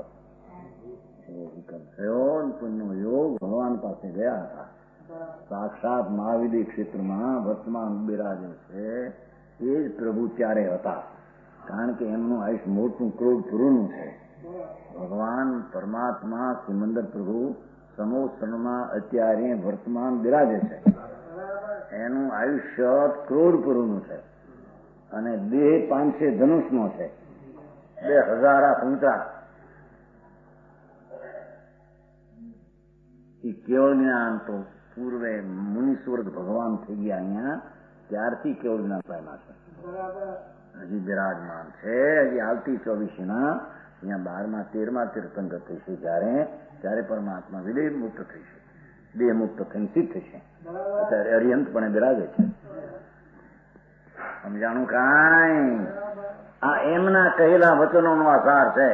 થયો. પુણ્યનો યોગ ભગવાન પાસે ગયા હતા. સાક્ષાત મહાવીર ક્ષેત્રમાં વર્તમાન બિરાજે છે એ જ પ્રભુ ત્યારે હતા. કારણ કે એમનું આયુષ મોટું ક્રોધ પૂરું છે. ભગવાન પરમાત્મા સિમંદર પ્રભુ સમોસરમાં અત્યારે વર્તમાન બિરાજે છે. એનું આયુષ્ય ક્રોધ પૂરું છે, અને દેહ 500 ધનુષનો છે, 2000 ઊંચા. એ કેવળ જ્ઞાન તો પૂર્વે મુનિસ્વર્ગ ભગવાન થઈ ગયા અહીંયા ત્યારથી કેવળ જ્ઞાન પામ્યા છે. હજી બિરાજમાન છે. હજી આવતી 24ના અહીંયા 12મા 13મા તીર્થંકર થઈશે ત્યારે પરમાત્મા વિદેહ મુક્ત થઈશે, દેહ મુક્ત થઈને સિદ્ધ થશે. અત્યારે અરિહંતપણે બિરાજે છે. સમજાણું કાંઈ? આ એમના કહેલા વચનોનો આધાર છે.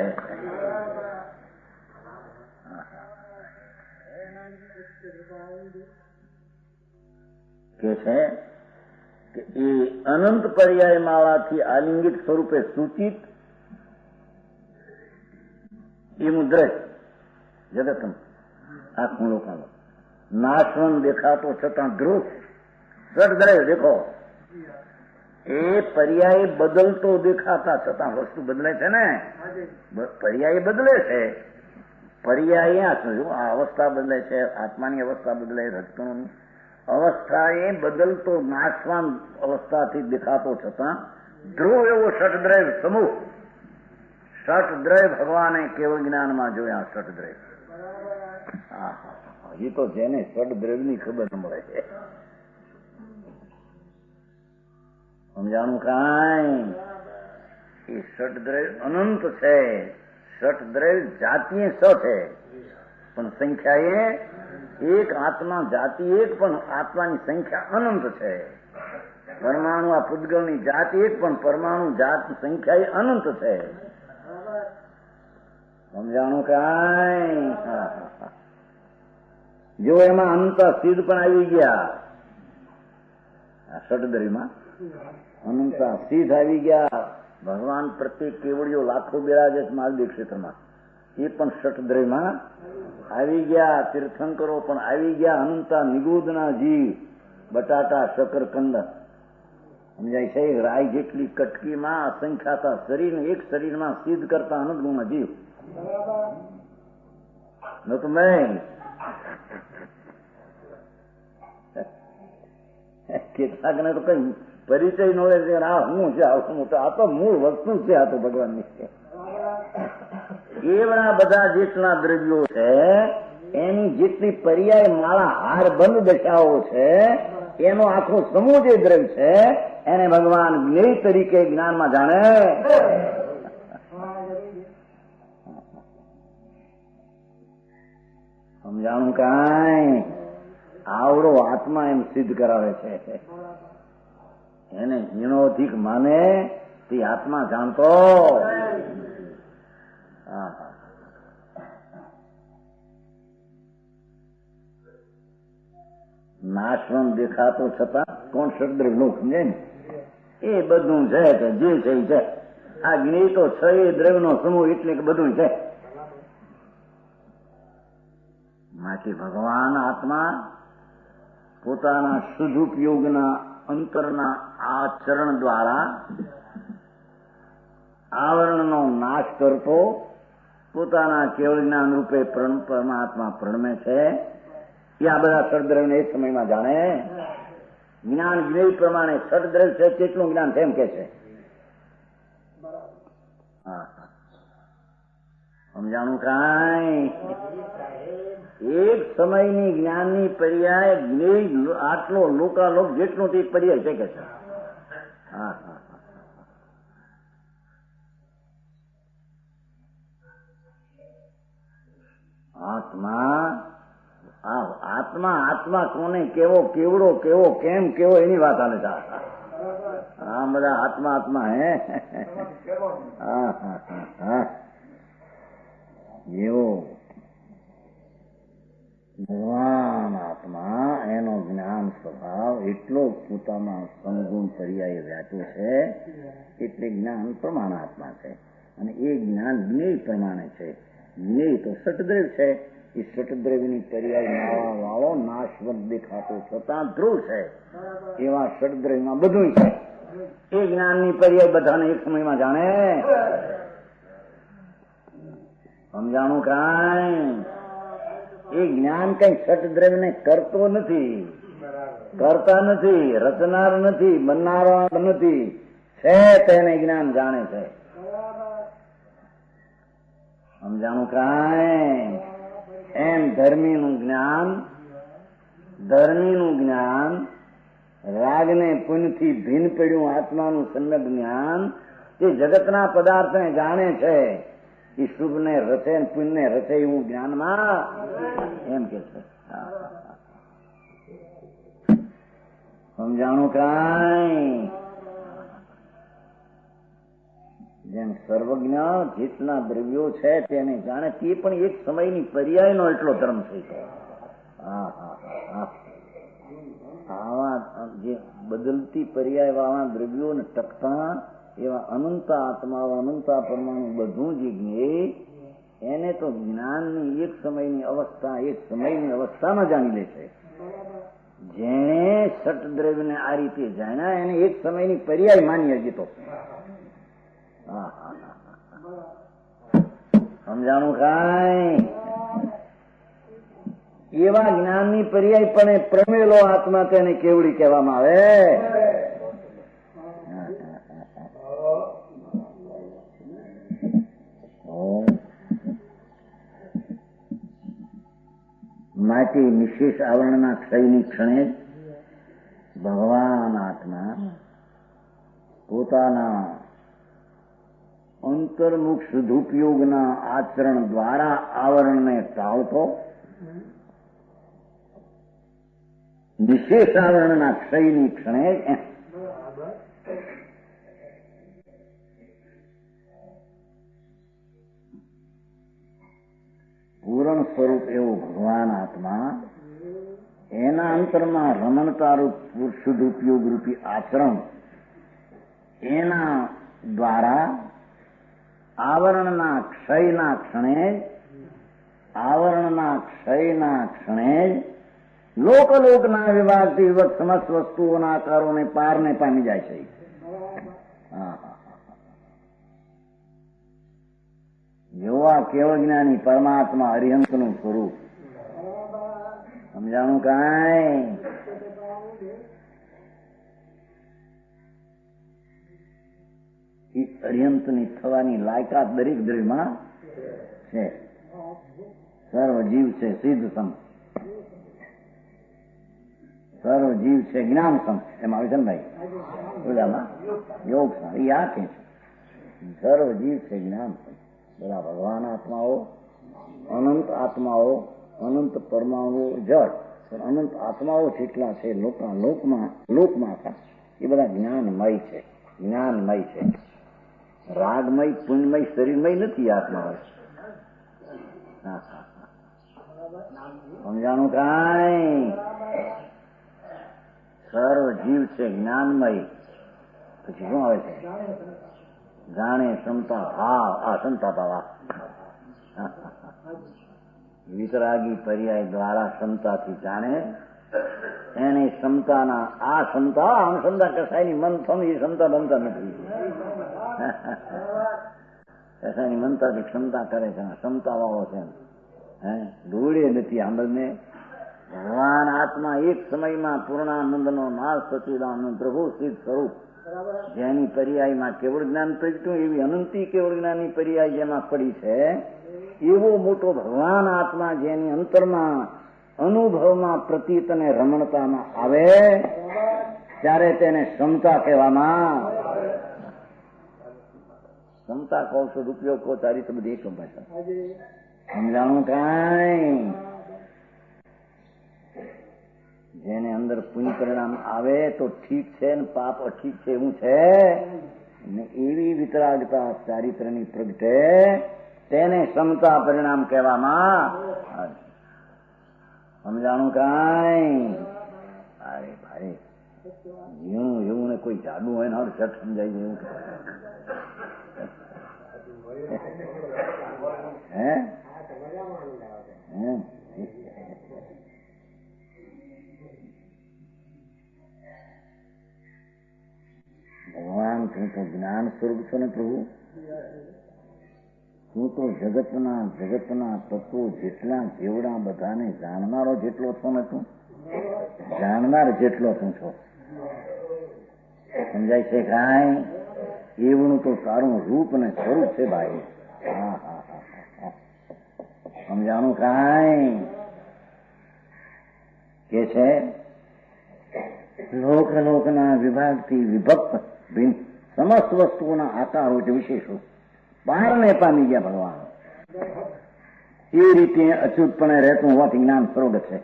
કે છે કે એ અનંત પર્યાય માળાથી આલિંગિત સ્વરૂપે સૂચિત એ મુદ્રજ જગતમ આખું લોકોનો નાશવન દેખાતો છતાં ધ્રુવ સદદ્રય દેખો. એ પર્યાય બદલતો દેખાતા છતાં વસ્તુ બદલે છે ને, પર્યાય બદલે છે. પર્યાય આ અવસ્થા બદલે છે, આત્માની અવસ્થા બદલે, રજકણોની અવસ્થા એ બદલતો નાશવાન અવસ્થાથી દેખાતો છતાં ધ્રુવ એવો ષટદ્રય સમૂહ. ષટદ્રય ભગવાને કેવળ જ્ઞાનમાં જોયા. ષટદ્રય હજી તો જેને ષટદ્રયની ખબર ન મળે છે. સમજાણું કાંઈ? એ ષટદ્રય અનંત છે. ષટદ્રય જાતીય સ છે, પણ સંખ્યા એક. આત્મા જાતિ એક, પણ આત્માની સંખ્યા અનંત છે. પરમાણુ આ પૂતગલની જાતિ એક, પણ પરમાણુ જાત સંખ્યા અનંત છે. સમજાણું કાંઈ? જો એમાં અંત સિદ્ધ પણ આવી ગયા. આ ષટદ્રયમાં અનંત સિદ્ધ આવી ગયા. ભગવાન પ્રત્યેક કેવડીઓ લાખો બિરાજે છે મહાવીર ક્ષેત્રમાં. એ પણ ષટદ્રયમાં આવી ગયા તીર્થંકરો, પણ આવી ગયા અનંતા નિગૂઢના જીવ, બટાટા શકરકંદ, સમજાય છે? રાય જેટલી કટકીમાં અસંખ્યાતા શરીર, એક શરીરમાં સિદ્ધ કરતા અનંત ગુણના જીવ. ન તો મેં કેટલાકને તો કઈ પરિચય નોળે છે, આ હું છે, આ તો મૂળ વસ્તુ છે, આ તો ભગવાનની છે. એવડા બધા જેટલા દ્રવ્યો છે, એની જેટલી પર્યાય માળા હાર બંધ દશાઓ છે, એનો આખો સમૂહ જે દ્રવ્ય છે, એને ભગવાન જ્ઞેય તરીકે જ્ઞાનમાં જાણે. સમજાણું કાંઈ? આવડો આત્મા એમ સિદ્ધ કરાવે છે. એને હીણોધિક માને તે આત્મા જાણતો. નાશવંત દેખાતો છતાં કોણ શબ્દ્રવ્ય નું સમજે ને? એ બધું છે, જે છે એ છે. આ જ્ઞેય તો છે એ દ્રવ્ય નો સમૂહ, એટલે કે બધું છે. માટે ભગવાન આત્મા પોતાના શુદ્ધ ઉપયોગના અંતરના આચરણ દ્વારા આવરણનો નાશ કરતો પોતાના કેવળ જ્ઞાન રૂપે પરમાત્મા પ્રણમે છે. એ આ બધા ષડદ્રવ્યને એક સમયમાં જાણે. જ્ઞાન જ્ઞેય પ્રમાણે ષડદ્રવ્ય છે કેટલું જ્ઞાન છે એમ કે છે. સમજાણું કાંઈ? એક સમયની જ્ઞાનની પર્યાય જ્ઞેય આટલો લોકાલોક જેટલું તે પર્યાય છે કે છે. આત્મા આત્મા આત્મા કોને કેવો, કેવડો કેવો, કેમ કેવો, એની વાત આને ચાલતા. હા, બધા આત્મા આત્મા હે. એવો ભગવાન આત્મા, એનો જ્ઞાન સ્વભાવ એટલો પોતામાં સમગુણ પર્યાય વ્યાપ્યો છે, એટલે જ્ઞાન પ્રમાણાત્મા છે. અને એ જ્ઞાન જ્ઞેય પ્રમાણે છે. જ્ઞેય તો ષટદ્રવ્ય છે. એ ષટદ્રવ્યની પર્યાય નાવા વાળો નાશવંત દેખાતો છતાં ધ્રુવ છે. એવા ષટદ્રવ્યમાં બધું છે. એ જ્ઞાનની પર્યાય બધાને એક સમયમાં જાણે. સમજાણું કાંઈ? એ જ્ઞાન કઈ ષટદ્રવ્યને કરતો નથી, કરતા નથી, રચનાર નથી, બનનાર નથી, છે તેને જ્ઞાન જાણે છે. સમજાણું કાંઈ? એમ ધર્મીનું જ્ઞાન, રાગને પુણ્યથી ભિન્ન પડ્યું આત્માનું સમ્યક જ્ઞાન, તે જગતના પદાર્થને જાણે છે. એ શુભને રચે, પુણ્યને રચે એવું જ્ઞાનમાં એમ કે છે. સમજાણું કાંઈ? જેમ સર્વજ્ઞ જેટલા દ્રવ્યો છે તેને જાણે, તે પણ એક સમયની પર્યાયનો એટલો ધર્મ થઈ ગયો. આવા જે બદલતી પર્યાય વાળા દ્રવ્યોને ટકતા એવા અનંતા આત્માઓ, અનંતા પરમાણુ બધું જે જ્ઞેય, એને તો જ્ઞાનની એક સમયની અવસ્થામાં જાણી લે છે. જેણે ષટદ્રવ્યને આ રીતે જાણ્યા એને એક સમયની પર્યાય માની હજી તો. સમજાણું કાંઈ? એવા જ્ઞાનની પર્યાય પણ પ્રમેલો આત્મા તેને કેવડી કહેવામાં આવે. માટે નિશેષ આવરણના ક્ષયની ક્ષણે ભગવાન આત્મા પોતાના અંતર્મુખ સદુપયોગના આચરણ દ્વારા આવરણને ટાળતો, નિશેષ આવરણના ક્ષયની ક્ષણે પૂરણ સ્વરૂપ એવો ભગવાન આત્મા એના અંતરમાં રમણતારૂપ શુદ્ધ ઉપયોગ રૂપી આચરણ એના દ્વારા આવરણના ક્ષયના ક્ષણે આવરણના ક્ષયના ક્ષણે જ લોકલોકના વિભાગથી વિભક્ત સમસ્ત વસ્તુઓના આકારોને પારને પામી જાય છે. જોવા કેવળ જ્ઞાની પરમાત્મા અરિહંતનું સ્વરૂપ સમજાણું કાંઈ? અરિહંતની થવાની લાયકાત દરેક દ્રવ્યમાં છે. સર્વ જીવ છે સિદ્ધ સમ, સર્વ જીવ છે જ્ઞાન સમ. એમાં આવે છે ને ભાઈ ઓલામાં યોગ સમ. એ આ કે સર્વ જીવ છે જ્ઞાન સમ. બધા ભગવાન આત્માઓ, અનંત આત્માઓ, અનંત પરમાણુઓ જળ, અનંત આત્માઓ જેટલા છે લોકમાં એ બધા જ્ઞાનમય છે. જ્ઞાનમય છે. રાગમય પુણ્યમય શરીરમય નથી આત્મા. સમજાણું કાંઈ? સર્વ જીવ છે જ્ઞાનમય. પછી શું આવે છે? જાણે ક્ષમતા ભાવ. આ ક્ષમતા ભાવ વિતરાગી પર્યાય દ્વારા ક્ષમતાથી જાણે એની ક્ષમતાના આ ક્ષમતા અનુસંધા કસાયની મન થમ એ ક્ષમતા બનતા નથી. કસાયની મનતાથી ક્ષમતા કરે છે, ક્ષમતા વાળો છે. દોડે નથી આંબળને. ભગવાન આત્મા એક સમયમાં પૂર્ણાનંદનો નાશ સચિદાનંદ પ્રભુ સિદ્ધ સ્વરૂપ જેની પર્યાયમાં કેવળ જ્ઞાન પ્રગટ્યું એવી અનંતી કેવળ જ્ઞાનની પર્યાય જેમાં પડી છે, એવો મોટો ભગવાન આત્મા જેની અંતરમાં અનુભવમાં પ્રતીત અને રમણતામાં આવે ત્યારે તેને ક્ષમતા કહેવામાં. ક્ષમતા કહો છો, ઉપયોગ કહો, તારી તો બધી એક ભાષા. સમજાણું કાંઈ? જેને અંદર પુણ્ય પરિણામ આવે તો ઠીક છે ને પાપ અઠીક છે એવું છે ને એવી વિતરાગતા ચારિત્રની પ્રગટે તેને ક્ષમતા પરિણામ કહેવામાં. સમજાણું કાંઈ? અરે ભાઈ એવું ને કોઈ જાદુ હોય ને ઝટ સમજાઈ જાય એવું હે? ભગવાન તું તો જ્ઞાન સ્વરૂપ છો ને પ્રભુ. તું તો જગતના તત્વો જેટલા જેવડા બધાને જાણનારો જેટલો છો ને, તું જાણનાર જેટલો તું છો. સમજાય છે કાંઈ? એવડું તો તારું રૂપ ને સ્વરૂપ છે ભાઈ. સમજાણું કાંઈ? કે છે લોકના વિભાગથી વિભક્ત સમસ્ત વસ્તુઓના આકારો જ વિશેષો બહારને પામી ગયા ભગવાન. એ રીતે અચ્યુતપણે રહેતું હોવાથી જ્ઞાન સ્વરૂપ છે.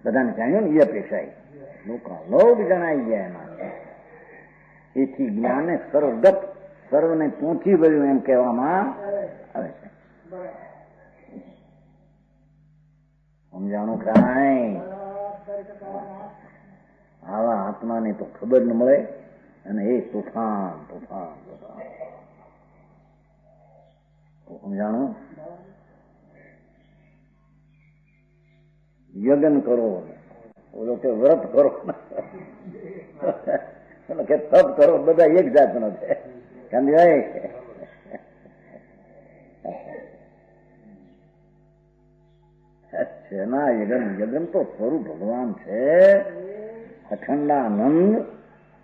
બધાને જાણ્યું ને એ અપેક્ષા લોક જણાઈ ગયા એમાં. એથી જ્ઞાને સર્વગત સર્વને પહોંચી વળ્યું એમ કહેવામાં આવે છે. સમજાણું કાંઈ? આવા આત્માને તો ખબર ન મળે અને એ તોફાન. સમજાણું? યજ્ઞ કરો, ઓલો કે વ્રત કરો કે તપ કરો, બધા એક જાતનો છે. ના યજ્ઞ તો સ્વરૂપ ભગવાન છે. અખંડાનંદ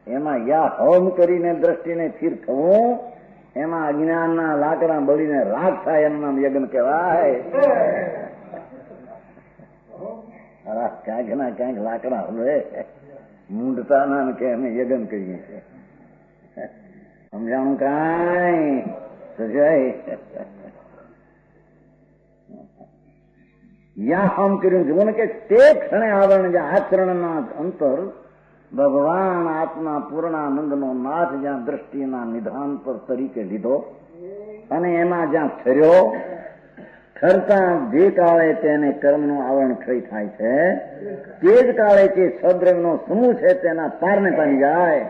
એમાં યા હોમ કરીને દ્રષ્ટિને સ્થિર થવું, એમાં અજ્ઞાનના લાકડા બળીને રાગ થાય એનું નામ યજ્ઞ કહેવાય. ક્યાંક ના ક્યાંક લાકડા હલવે મૂંઢતા ના કે અમે યજ્ઞ કરીએ છીએ. સમજાણું કાંઈ? યા હમ કર્યું જુઓ ને કે તે ક્ષણે આવરણ જે આચરણના અંતર ભગવાન આત્મા પૂર્ણાનંદનો નાથ જ્યાં દ્રષ્ટિના નિધાન પર તરીકે લીધો અને એમાં જ્યાં ઠર્યો, ઠરતા જે કાળે તેને કર્મનું આવરણ ક્ષય થાય છે તે જ કાળે તે સદ્રવ્યનો સમૂહ છે તેના પારને પામી જાય.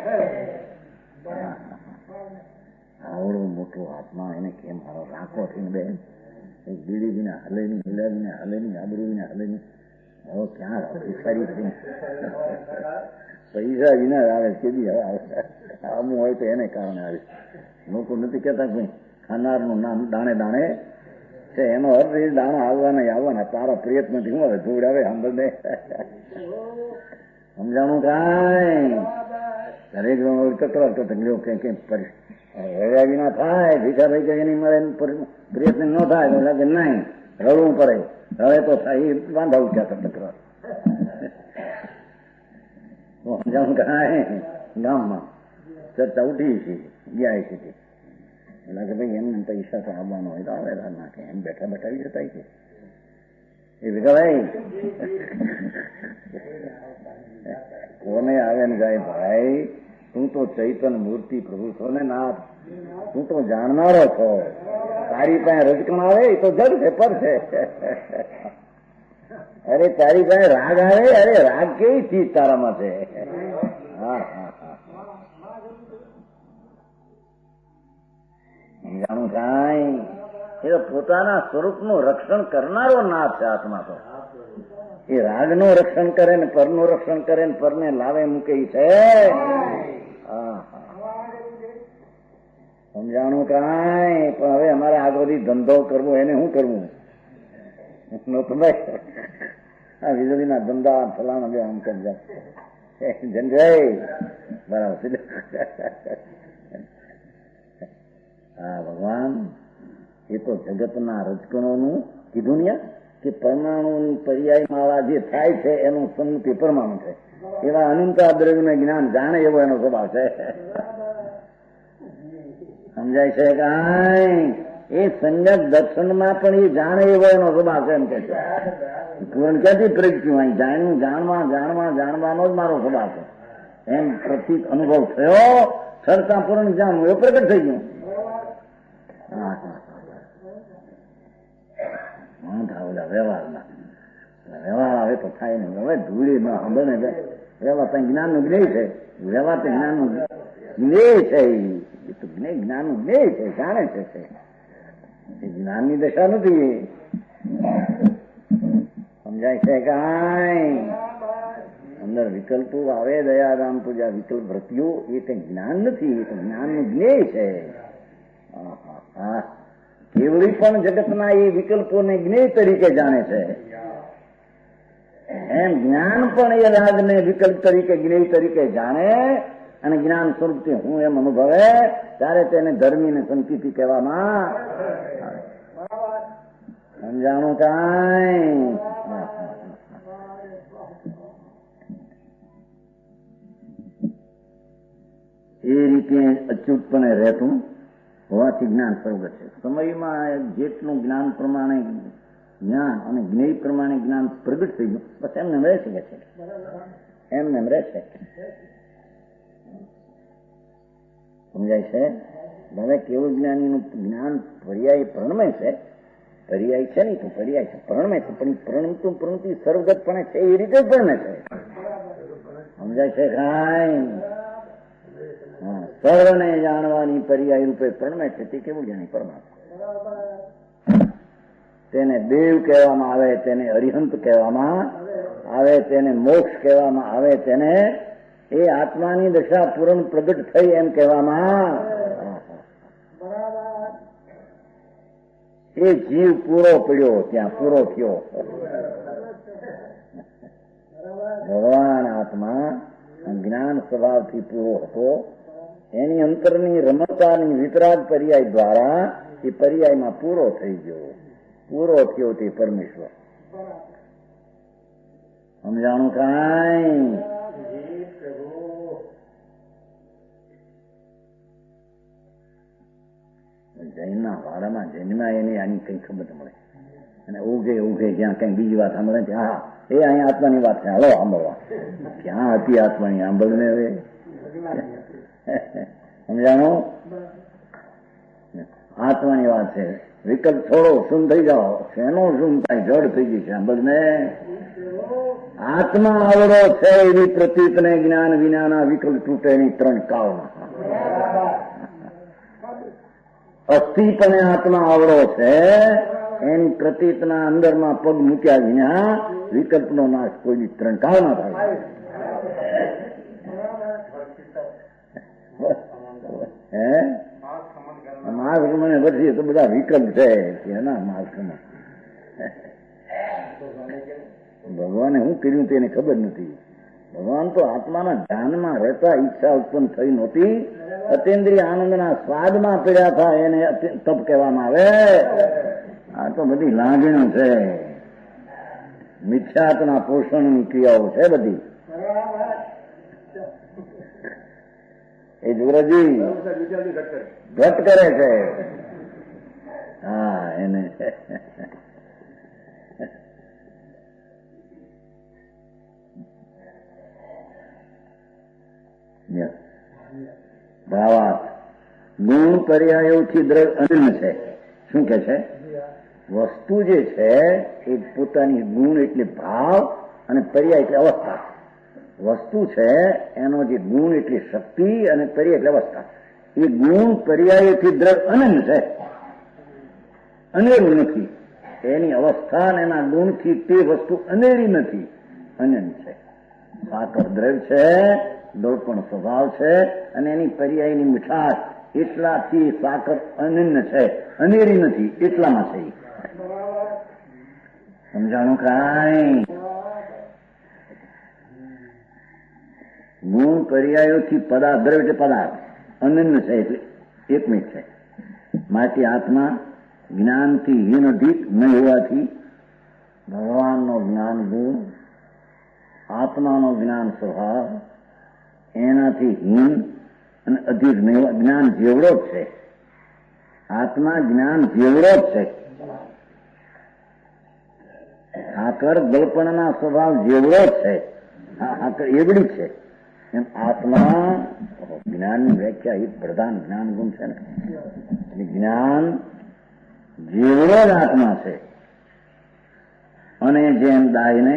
આવડો મોટો આત્મા એને કેમ હારો રાખો થઈને બેન બીડી વિના હલે નહીં, હિલા વિના હલે નહીં, આબરૂ વિના હલે નહીં. હવે ક્યાં ભિખારી થઈ પૈસા વિના આવે કેદી હવે આવે. આમું હોય તો એને કારણે આવે. લોકો નથી કહેતા ભાઈ ખાનારનું નામ દાણે દાણે છે, એનો અર્થ એ દાણા આવવાના તારા પ્રયત્નથી હું હવે જોડ આવે સાંભળને સમજાણું કાંઈ દરેક કકડાટ તકલીફ રહ્યા વિના થાય. ભીખા ભાઈ કઈ એની મળે પ્રયત્ન ન થાય તો લાગે નહીં રડવું પડે. હવે તો થાય એ વાંધા ઉઠ્યા તકરાર સમજાણું કાંઈ. ગામમાં ચર્ચા ઉઠી છે ગયા છે એટલે કે ભાઈ એમને પૈસા તો આવવાનો હોય તો આવે નાખે એમ બેઠા બેઠા આવી જતા છે. એ ભીખાભાઈ કોને આવે ને જાય ભાઈ તું તો ચૈતન મૂર્તિ પ્રભુ છો ને નાથ, તું તો જાણનારો છો. તારી પાસે રજકણ આવે એ તો જડ છે પર છે. અરે તારી પાસે રાગ આવે, અરે રાગ કેવી ચીજ તારામાં છે. હા હા હા જાણું કાંઈ. એ તો પોતાના સ્વરૂપનું રક્ષણ કરનારો નાથ છે આત્મા તો. એ રાગનું રક્ષણ કરે ને પરનું રક્ષણ કરે ને પરને લાવે મૂકે છે. સમજાણું કાંઈ. પણ હવે અમારે આગળથી ધંધો કરવો એને શું કરવું નતું ભાઈ. આ વીજળીના ધંધા ફલાણા બે આમ કરજા જનભાઈ બરાબર. હા ભગવાન એ તો જગતના રજકણોનું કીધું ને કે પરમાણુની પર્યાય માળા જે થાય છે એનું સંમતિ પરમાણુ છે. એવા અનંતા દ્રવ્યનું જ્ઞાન જાણે એવો એનો સ્વભાવ છે. સમજાય છે કાંઈ. એ સંજ્ઞક દર્શનમાં પણ એ જાણે એવો એનો સ્વભાવ છે એમ કે છે. પૂરણ ક્યાંથી પ્રગટ્યું અહીં જાણ્યું જાણવાનો જ મારો સ્વભાવ છે એમ પ્રતિક અનુભવ થયો છતાં પૂરણ જાણવું એ પ્રગટ થઈ ગયું. હા હા વ્યવહારમાં વ્યવહાર આવે તો થાય ને. હવે ધૂળી ન સાંભળે વ્યવહાર ત્યાં જ્ઞાન નું જ્ઞેય છે. વ્યવહાર તો જ્ઞાન નું જ્ઞેય છે. એ તો જ્ઞાન નું જ્ઞેય છે, જાણે છે. એ જ્ઞાનની દશા નથી. સમજાય છે કાંઈ. અંદર વિકલ્પો આવે દયારામ પૂજા વિકલ્પ વૃત્તિઓ એ કઈ જ્ઞાન નથી, એ તો જ્ઞાન નું જ્ઞેય છે. હા કેવડી પણ જગતના એ વિકલ્પોને જ્ઞેય તરીકે જાણે છે. એમ જ્ઞાન પણ એ રાગને વિકલ્પ તરીકે જ્ઞેય તરીકે જાણે અને જ્ઞાન સ્વરૂપથી હું એમ અનુભવે ત્યારે તેને ધર્મીને સંકિતિ કહેવામાં સમજાણું કાંઈ. એ રીતે અચ્યુતપણે રહેતું હોવાથી જ્ઞાન પ્રગટ છે. સમયમાં જેટલું જ્ઞાન પ્રમાણે જ્ઞાન અને જ્ઞેય પ્રમાણે જ્ઞાન પ્રગટ થઈ ગયું બસ એમને રહે છે. એમને રહેશે. સમજાય છે. ભલે કેવું જ્ઞાનીનું જ્ઞાન પર્યાય પ્રણમય છે. પર્યાય છે નહીં તો પર્યાય છે પ્રણમય છે. પણ પ્રણમતું પ્રણતિ સર્વગતપણે છે એ રીતે જ પ્રણમે છે. સમજાય છે કાંઈ. સર્વને જાણવાની પર્યાય રૂપે પ્રણમે છે તે કેવું જાણી પરમાત્મા. તેને દેવ કહેવામાં આવે, તેને અરિહંત કહેવામાં આવે, તેને મોક્ષ કહેવામાં આવે, તેને એ આત્માની દશા પૂર્ણ પ્રગટ થઈ એમ કહેવામાં. એ જીવ પૂરો પડ્યો ત્યાં પૂરો થયો. ભગવાન આત્મા જ્ઞાન સ્વભાવથી પૂરો હતો. એની અંતરની રમણતાની વિતરાગ પર્યાય દ્વારા એ પર્યાયમાં પૂરો થઈ ગયો. પૂરો થયો તે પરમેશ્વર. સમજાણું કાંઈ. જૈનના વાડામાં જૈનમાં એની આની કઈ ખબર મળે અને ઉઘે જ્યાં કઈ બીજી વાત સાંભળે છે. હા એ અહીંયા આત્માની વાત છે, હાલો સાંભળવા. ક્યાં હતી આત્માની સાંભળને હવે સમજાણો. આત્માની વાત છે. વિકલ્પ થોડો શું થઈ જાઓ એનો શું થાય જડ થઈ ગઈ છે સાંભળને. આત્મા આવડો છે એવી પ્રતીતને જ્ઞાન વિનાના વિકલ્પ તૂટે એની ત્રણ કાળમાં. અસ્થિપણે આત્મા આવડો છે એની પ્રતીતના અંદરમાં પગ મૂક્યા વિના વિકલ્પનો નાશ કોઈ ત્રણ કાળ ના થાય. માસ મને પછી તો બધા વિકલ્પ છે એના માસમાં ભગવાને શું કર્યું તેને ખબર નથી. ભગવાન તો આત્માના ધ્યાનમાં રહેતા ઈચ્છા ઉત્પન્ન થઈ નહોતી, અતેન્દ્રિય આનંદના સ્વાદમાં પીડ્યા હતા, એને તપ કહેવામાં આવે. આ તો બધી લાગણીઓ છે, મિથ્યાત્વના પોષણની ક્રિયાઓ છે બધી. એ જોરાજી ઘટ કરે છે. હા, એને ભાવાર્થ ગુણ પર્યાયોથી દ્રવ્ય અનન્ય છે. શું કે છે? વસ્તુ જે છે એ પોતાની ગુણ એટલે ભાવ અને પર્યાય એટલે અવસ્થા. વસ્તુ છે એનો જે ગુણ એટલે શક્તિ અને પર્યાય એટલે અવસ્થા. એ ગુણ પર્યાયથી દ્રવ્ય અનન્ય છે, અનેરું નથી. એની અવસ્થા અને એના ગુણથી તે વસ્તુ અનેરી નથી, અનન્ય છે. સાકર દ્રવ્ય છે, દોડપણ સ્વભાવ છે, અને એની પર્યાયની મીઠાશ એટલાથી સાકર અનન્ય છે, અનેરી નથી, એટલામાં છે. સમજાણું કાંઈ? ગુણ પર્યાયોથી પદાર્થ, દ્રવ્ય એટલે પદાર્થ અનન્ય છે, એટલે એકમિત છે. માટે આત્મા જ્ઞાનથી હીન અધિક ન હોવાથી ભગવાનનો જ્ઞાન ગુણ, આત્માનો જ્ઞાન સ્વભાવ એનાથી હીન અને અધિક જ્ઞાન જેવડો જ છે. આત્મા જ્ઞાન જેવડો જ છે. આકર દર્પણના સ્વભાવ જેવડો જ છે, આકર એવડી છે. એમ આત્મા જ્ઞાનની વ્યાખ્યા એ પ્રધાન જ્ઞાન ગુણ છે ને, એટલે જ્ઞાન જેવડો જ આત્મા છે. અને જેમ દાયને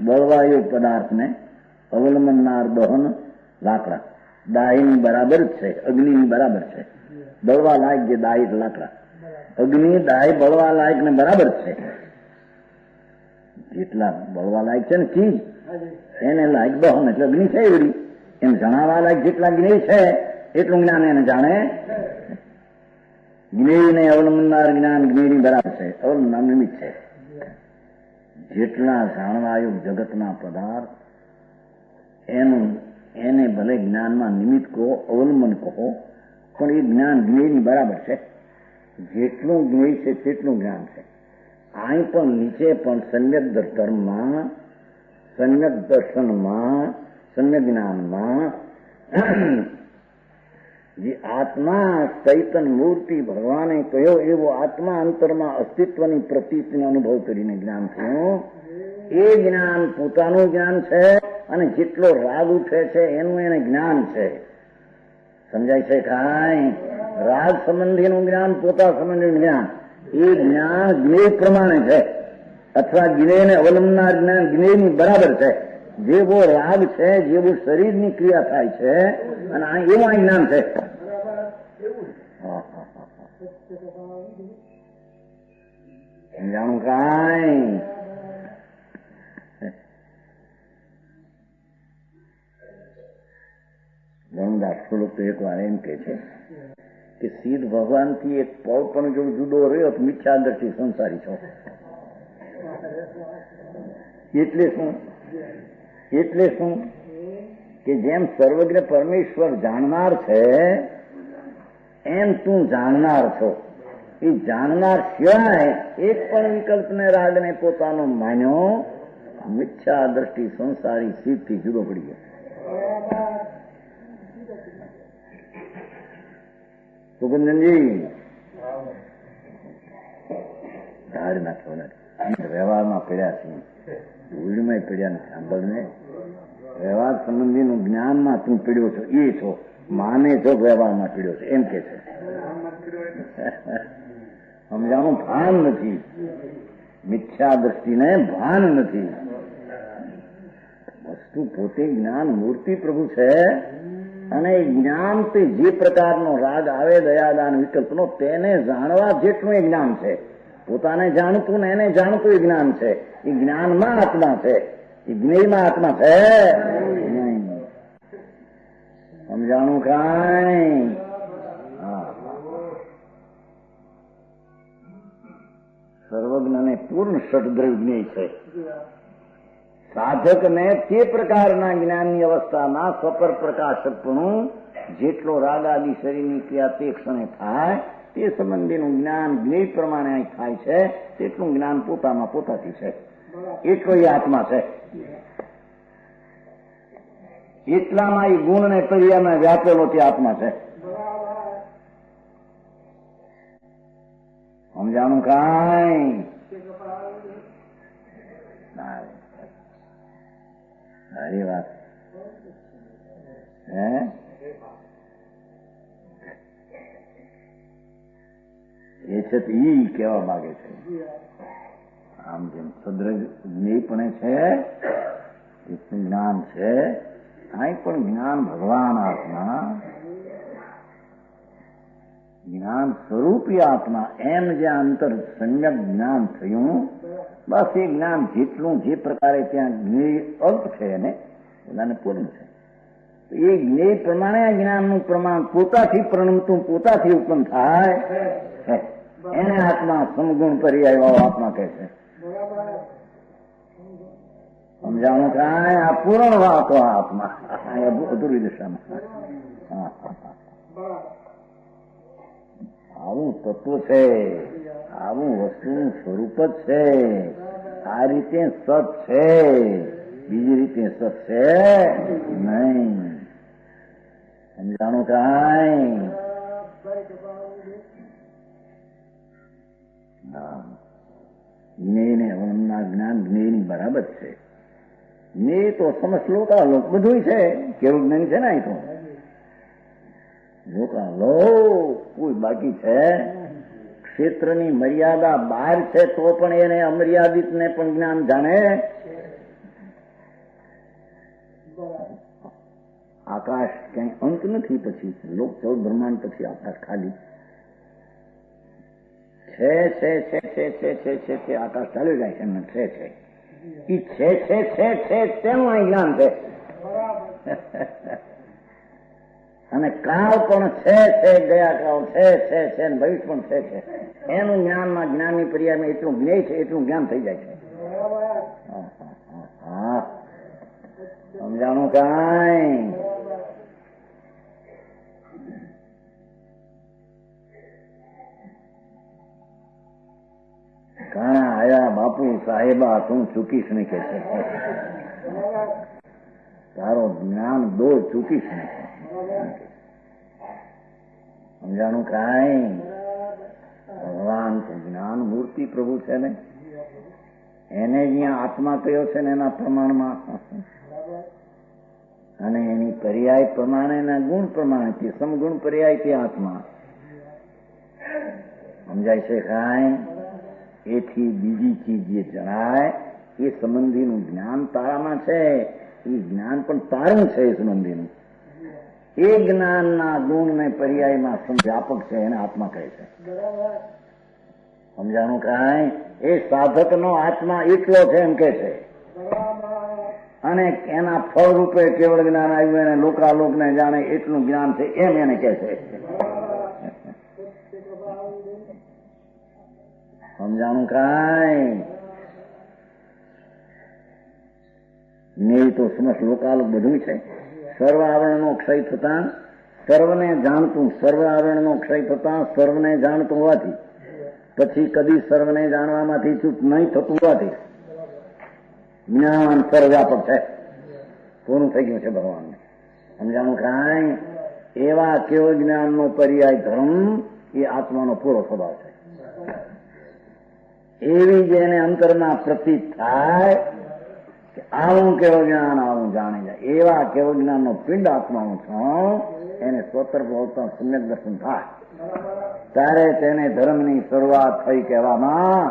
બળવાયુ પદાર્થને અવલંબનાર દહન લાકડા દાયની બરાબર જ છે, અગ્નિની બરાબર છે. બળવા લાયક જે દાય લાકડા, અગ્નિ દાય બળવા લાયક ને બરાબર છે. જેટલા બળવા લાયક છે ને ચીજ એને લાયક દહન એટલે અગ્નિ છે એવડી. એમ જણાવવા લાયક જેટલા જ્ઞેય છે એટલું જ્ઞાન એને જાણે. જ્ઞેયને અવલંબનાર જ્ઞાન જ્ઞેયની બરાબર છે, અવલંબનાર નિમિત્ત છે. જેટલા જાણવાયું જગતના પદાર્થ એને ભલે જ્ઞાનમાં નિમિત્ત કહો, અવલંબન કહો, પણ એ જ્ઞાન જ્ઞેયની બરાબર છે. જેટલું જ્ઞેય છે તેટલું જ્ઞાન છે. અહીં પણ નીચે પણ સમ્યક ધર્મમાં, સમ્યક દર્શનમાં, સમ્યક જ્ઞાનમાં જે આત્મા ચૈતન મૂર્તિ ભગવાને કહ્યો એવો આત્મા અંતરમાં અસ્તિત્વની પ્રતીતિનો અનુભવ કરીને જ્ઞાન થયું. એ જ્ઞાન પોતાનું જ્ઞાન છે, અને જેટલો રાગ ઉઠે છે એનું એને જ્ઞાન છે. સમજાય છે કાંઈ? રાગ સંબંધીનું જ્ઞાન, પોતા સંબંધીનું જ્ઞાન, એ જ્ઞાન જ્ઞેય પ્રમાણે છે, અથવા જ્ઞેયને અવલંબનાર જ્ઞાન જ્ઞેયની બરાબર છે. જેવો રાગ છે, જેવું શરીરની ક્રિયા થાય છે, અને એવું આ જ્ઞાન છે. સમજાણું કાંઈ? ધર્મદાસ થોડુંક તો એક વાર એમ કે છે કે સીધ ભગવાનથી એક પળ પણ જો જુદો રહ્યો તો મિથ્યા દ્રષ્ટિ સંસારી છો. એટલે શું? એટલે શું કે જેમ સર્વજ્ઞ પરમેશ્વર જાણનાર છે એમ તું જાણનાર છો. એ જાણનાર સિવાય એક પણ વિકલ્પને રાગને પોતાનો માન્યો, મિથ્યા દ્રષ્ટિ સંસારી સીધથી જુદો પડી ગયો. સુગંધનજી ધાડ નાખ્યો નથી, વ્યવહારમાં પડ્યા છીએ, ઉડીમાં પડ્યા નથી. સાંભળને, વ્યવહાર સંબંધીનું જ્ઞાનમાં તું પીડ્યો છો, એ છો, માને છો વ્યવહારમાં પીડ્યો છે એમ કે છે. સમજાનું ભાન નથી, મિથ્યા દ્રષ્ટિને ભાન નથી. વસ્તુ પોતે જ્ઞાન મૂર્તિ પ્રભુ છે, અને જ્ઞાન તે જે પ્રકારનો રાગ આવે દયાદાન વિકલ્પનો તેને જાણવા જેટલું એ જ્ઞાન છે. પોતાને જાણતું ને એને જાણતું એ જ્ઞાન છે. એ જ્ઞાનમાં આત્મા છે, એ જ્ઞેયમાં આત્મા છે નહીં. સમજાણું કાંઈ? સર્વજ્ઞ ને પૂર્ણ ષડદ્રવ્ય જ્ઞેય છે. સાધકને તે પ્રકારના જ્ઞાનની અવસ્થામાં સ્વપર પ્રકાશકપણું જેટલો રાગ આદિ શરીરની ક્રિયા તે ક્ષણે થાય તે સંબંધીનું જ્ઞાન જ્ઞેય પ્રમાણે અહીં થાય છે, તેટલું જ્ઞાન પોતામાં પોતાથી છે. એટલો એ આત્મા છે. એટલામાં એ ગુણ ને પર્યાયમાં વ્યાપેલો તે આત્મા છે. સમજાણું કાંઈ? સારી વાત હે. એ છે તો ઈ કહેવા માંગે છે. આમ જેમ સદ્રજ્ઞેય પણ છે એટલું જ્ઞાન છે, અહીં પણ જ્ઞાન ભગવાન આત્મા, જ્ઞાન સ્વરૂપી આત્મા, એમ જે અંતર સંયમ જ્ઞાન થયું, બસ એ જ્ઞાન જેટલું જે પ્રકારે ત્યાં જ્ઞેય અલ્પ છે એને બધાને પૂર્ણ છે. એ જ્ઞેય પ્રમાણે આ જ્ઞાનનું પ્રમાણ પોતાથી પ્રણમતું પોતાથી ઉત્પન્ન થાય એને આત્મા સમગુણ પર્યાય વાળો આત્મા કહે છે. સમજાણું કાંઈ? આ પૂર્ણ વાતો આત્મા અધૂરી દિશામાં આવું તત્વ છે, આવું વસ્તુનું સ્વરૂપ જ છે. આ રીતે સત છે, બીજી રીતે સત છે નહીં. સમજાણું કાંઈ? જ્ઞેય ને અવનના જ્ઞાન જ્ઞેયની બરાબર છે. જ્ઞેય તો સમશ્લોકાલોક બધું છે. કેવું જ્ઞાન છે ને અહીં તો લોકાલોક કોઈ બાકી છે. ક્ષેત્રની મર્યાદા બહાર છે તો પણ એને અમર્યાદિત ને પણ જ્ઞાન જાણે. આકાશ ક્યાંય અંત નથી, પછી લોક 14 બ્રહ્માંડ પછી આકાશ ખાલી છે. આકાશ ચાલ્યું જાય છે એમને છે તેનું અહીં જ્ઞાન છે. અને કાળ પણ છે ગયા કાળ છે ને ભવિષ્ય પણ છે. એનું જ્ઞાનમાં જ્ઞાનની પર્યાયમાં એટલું જ્ઞેય છે, એટલું જ્ઞાન થઈ જાય છે. સમજાણું કાંઈ? કાણા આયા બાપુ સાહેબા તું ચૂકીશ નહીં કે છે. તારો જ્ઞાન દો ચૂકીશ નહીં. સમજાણું કાંઈ? ભગવાન જ્ઞાન મૂર્તિ પ્રભુ છે ને, એને જ્યાં આત્મા કયો છે ને એના પ્રમાણમાં અને એની પર્યાય પ્રમાણે ના ગુણ પ્રમાણે તે સમગુણ પર્યાય તે આત્મા. સમજાય છે કાંઈ? એથી બીજી ચીજ જે જણાય એ સંબંધીનું જ્ઞાન તારામાં છે. એ જ્ઞાન પણ તારું છે. એ સંબંધીનું એ જ્ઞાનના ગુણ ને પર્યાયમાં વ્યાપક છે, એને આત્મા કહે છે. સમજાણું કાંઈ? એ સાધકનો આત્મા એટલો છે એમ કે છે. અને એના ફળ રૂપે કેવળ જ્ઞાન આવ્યું એને લોકાલોકને જાણે એટલું જ્ઞાન છે એમ એને કહે છે. સમજાણું કાંઈ? નહીં તો સમસ્ત લોકાલોક બધું છે. સર્વ આવરણનો ક્ષય થતા સર્વને જાણતું, સર્વ આવરણનો ક્ષય થતા સર્વને જાણતું હોવાથી પછી કદી સર્વને જાણવામાંથી ચૂપ નહીં થતું હોવાથી જ્ઞાન સર્વવ્યાપક છે. પૂરું થઈ ગયું છે ભગવાનને. સમજાણું કાંઈ? એવા કેવો જ્ઞાનનો પર્યાય ધર્મ એ આત્માનો પૂરો સ્વભાવ છે. એવી જેને અંતરમાં પ્રતીત થાય કે આવું કેવું જ્ઞાન આવું જાણી જાય, એવા કેવું જ્ઞાનનો પિંડ આત્માનું છું, એને સ્વતંત્ર સમ્યક દર્શન થાય ત્યારે તેને ધર્મની શરૂઆત થઈ કહેવામાં